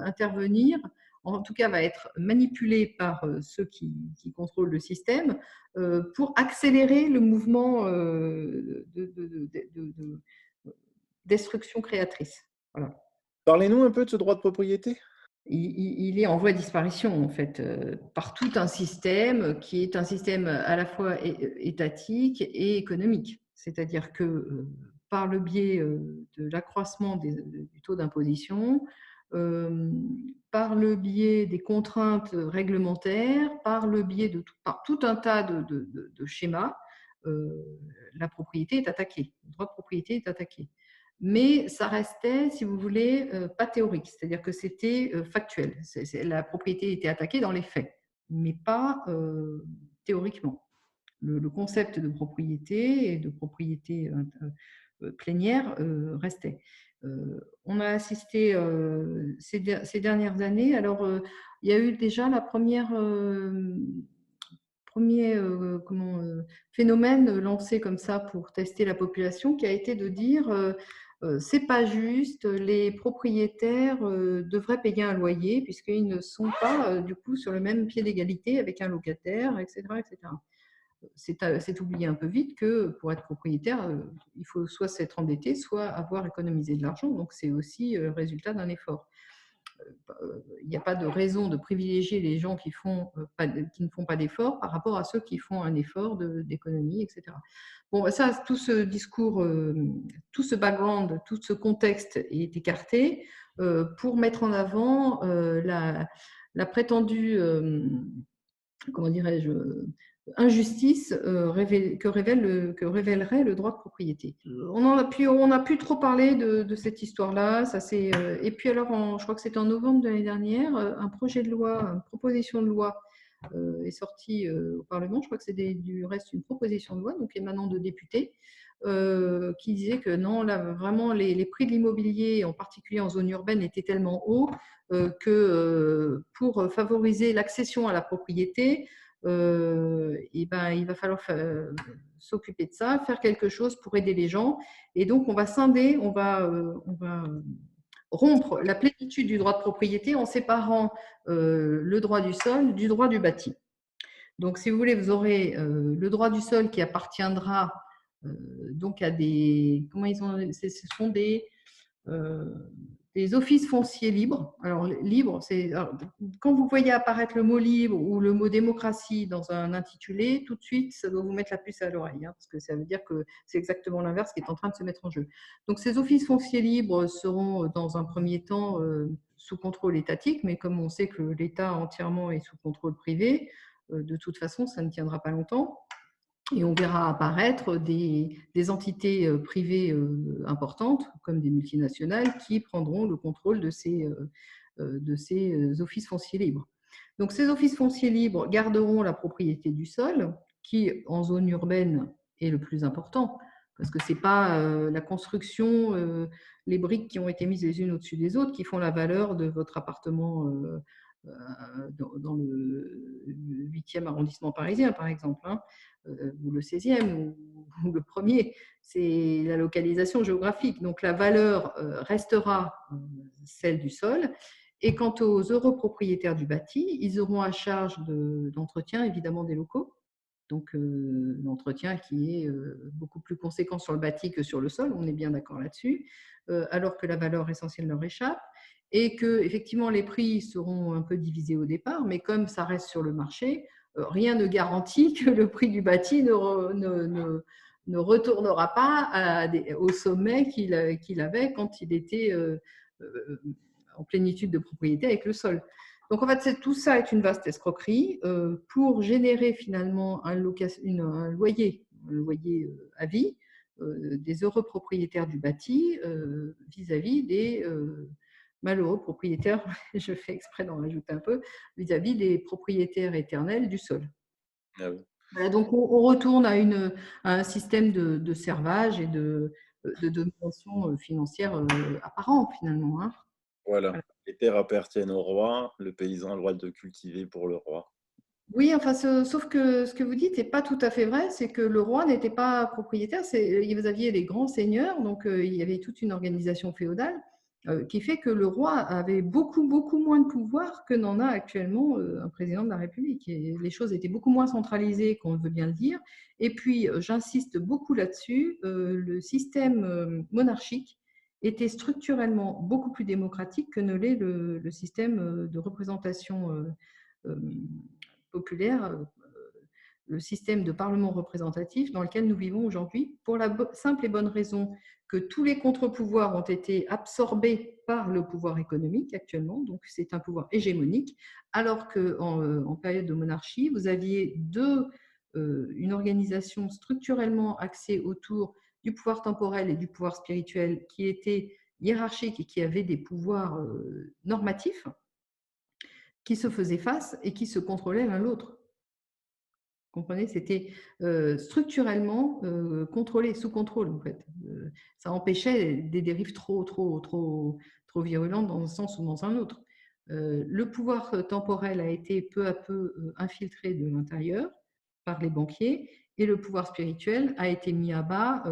intervenir, en tout cas va être manipulé par ceux qui contrôlent le système pour accélérer le mouvement de destruction créatrice. Voilà. Parlez-nous un peu de ce droit de propriété. Il est en voie de disparition, en fait, par tout un système qui est un système à la fois étatique et économique. C'est-à-dire que par le biais de l'accroissement du taux d'imposition, par le biais des contraintes réglementaires, par le biais par tout un tas de schémas, la propriété est attaquée, le droit de propriété est attaqué. Mais ça restait, si vous voulez, pas théorique, c'est-à-dire que c'était factuel. La propriété était attaquée dans les faits, mais pas théoriquement. Le concept de propriété et de propriété plénière restait. On a assisté ces dernières années, alors il y a eu déjà la premier phénomène lancé comme ça pour tester la population qui a été de dire c'est pas juste, les propriétaires devraient payer un loyer puisqu'ils ne sont pas du coup sur le même pied d'égalité avec un locataire, etc. etc. C'est oublier un peu vite que pour être propriétaire, il faut soit s'être endetté, soit avoir économisé de l'argent. Donc c'est aussi le résultat d'un effort. Il n'y a pas de raison de privilégier les gens qui ne font pas d'efforts par rapport à ceux qui font un effort d'économie, etc. Bon, ça, tout ce discours, tout ce background, tout ce contexte est écarté pour mettre en avant la prétendue, comment dirais-je, injustice que révélerait le droit de propriété. On a pu trop parler de cette histoire-là. Et puis alors, je crois que c'était en novembre de l'année dernière, un projet de loi, une proposition de loi est sortie au Parlement. Je crois que c'est du reste une proposition de loi, donc émanant de députés, qui disait que non, là, vraiment, les prix de l'immobilier, en particulier en zone urbaine, étaient tellement hauts que pour favoriser l'accession à la propriété, et ben, il va falloir s'occuper de ça, faire quelque chose pour aider les gens. Et donc, on va scinder, on va rompre la plénitude du droit de propriété en séparant le droit du sol du droit du bâti. Donc, si vous voulez, vous aurez le droit du sol qui appartiendra donc à des… Comment ils ont… Ce sont des offices fonciers libres. Alors, libre, c'est… Quand vous voyez apparaître le mot libre ou le mot démocratie dans un intitulé, tout de suite, ça doit vous mettre la puce à l'oreille, hein, parce que ça veut dire que c'est exactement l'inverse qui est en train de se mettre en jeu. Donc, ces offices fonciers libres seront, dans un premier temps, sous contrôle étatique, mais comme on sait que l'État entièrement est sous contrôle privé, de toute façon, ça ne tiendra pas longtemps. Et on verra apparaître des entités privées importantes, comme des multinationales, qui prendront le contrôle de ces offices fonciers libres. Donc, ces offices fonciers libres garderont la propriété du sol, qui, en zone urbaine, est le plus important, parce que ce n'est pas la construction, les briques qui ont été mises les unes au-dessus des autres qui font la valeur de votre appartement dans le 8e arrondissement parisien, par exemple, hein, ou le 16e, ou le premier. C'est la localisation géographique. Donc, la valeur restera celle du sol. Et quant aux heureux propriétaires du bâti, ils auront à charge d'entretien, évidemment, des locaux. Donc, l'entretien qui est beaucoup plus conséquent sur le bâti que sur le sol, on est bien d'accord là-dessus, alors que la valeur essentielle leur échappe, et que, effectivement, les prix seront un peu divisés au départ, mais comme ça reste sur le marché, rien ne garantit que le prix du bâti ne retournera pas au sommet qu'il avait quand il était en plénitude de propriété avec le sol. Donc, en fait, tout ça est une vaste escroquerie pour générer finalement un loyer à vie des heureux propriétaires du bâti vis-à-vis des malheureux propriétaires, je fais exprès d'en rajouter un peu, vis-à-vis des propriétaires éternels du sol. Ah oui. Voilà, donc, on retourne à un système de servage et de domination financière apparent, finalement, hein. Voilà. Voilà. Les terres appartiennent au roi, le paysan a le droit de cultiver pour le roi. Oui, enfin, sauf que ce que vous dites n'est pas tout à fait vrai, c'est que le roi n'était pas propriétaire, vous aviez les grands seigneurs, donc il y avait toute une organisation féodale qui fait que le roi avait beaucoup, beaucoup moins de pouvoir que n'en a actuellement un président de la République. Et les choses étaient beaucoup moins centralisées, qu'on veut bien le dire. Et puis, j'insiste beaucoup là-dessus, le système monarchique était structurellement beaucoup plus démocratique que ne l'est le système de représentation euh, populaire, le système de parlement représentatif dans lequel nous vivons aujourd'hui, pour la simple et bonne raison que tous les contre-pouvoirs ont été absorbés par le pouvoir économique actuellement, donc c'est un pouvoir hégémonique, alors qu'en période de monarchie, vous aviez une organisation structurellement axée autour du pouvoir temporel et du pouvoir spirituel qui était hiérarchique et qui avait des pouvoirs normatifs qui se faisaient face et qui se contrôlaient l'un l'autre. Vous comprenez, c'était structurellement contrôlé, sous contrôle en fait. Ça empêchait des dérives trop virulentes dans un sens ou dans un autre. Le pouvoir temporel a été peu à peu infiltré de l'intérieur par les banquiers et le pouvoir spirituel a été mis à bas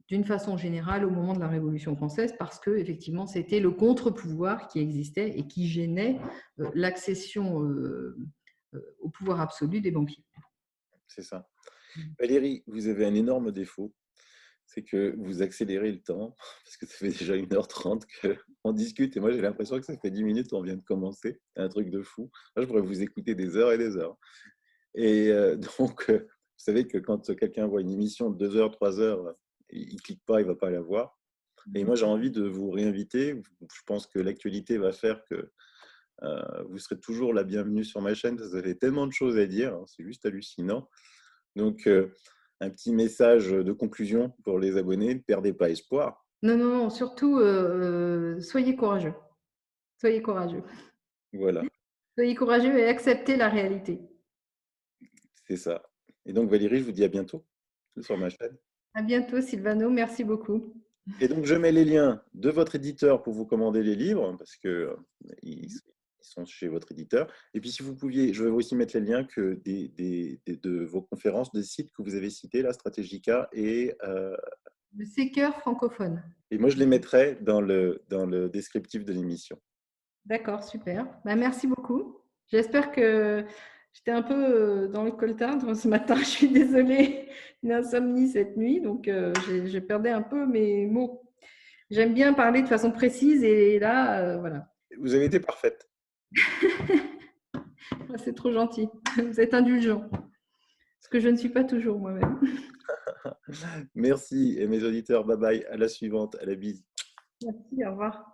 d'une façon générale au moment de la Révolution française parce que effectivement c'était le contre-pouvoir qui existait et qui gênait l'accession au pouvoir absolu des banquiers. C'est ça. Valérie, vous avez un énorme défaut, c'est que vous accélérez le temps, parce que ça fait déjà 1h30 qu'on discute, et moi j'ai l'impression que ça fait 10 minutes qu'on vient de commencer, un truc de fou. Moi, je pourrais vous écouter des heures et des heures. Et donc, vous savez que quand quelqu'un voit une émission de 2 heures, 3 heures, il ne clique pas, il ne va pas la voir. Et moi, j'ai envie de vous réinviter. Je pense que l'actualité va faire que Vous serez toujours la bienvenue sur ma chaîne. Vous avez tellement de choses à dire, hein, c'est juste hallucinant. Donc, un petit message de conclusion pour les abonnés, ne perdez pas espoir. Non, non, non, surtout, soyez courageux. Soyez courageux. Voilà, Soyez courageux et acceptez la réalité. c'est ça. Et donc, Valérie, je vous dis à bientôt sur ma chaîne. À bientôt, Sylvano. Merci beaucoup. Et donc, je mets les liens de votre éditeur pour vous commander les livres, parce que ils sont chez votre éditeur. Et puis, si vous pouviez, je vais aussi mettre les liens que de vos conférences, des sites que vous avez cités, la Stratégica, Le séqueur francophone. et moi, je les mettrai dans le descriptif de l'émission. D'accord, super. Bah, merci beaucoup. J'espère que j'étais un peu dans le coltard ce matin. Je suis désolée, une insomnie cette nuit, donc j'ai perdu un peu mes mots. J'aime bien parler de façon précise et là, voilà. Vous avez été parfaite. C'est trop gentil. Vous êtes indulgent. Ce que je ne suis pas toujours moi-même. Merci. Et mes auditeurs, bye bye. À la suivante. À la bise. Merci, au revoir.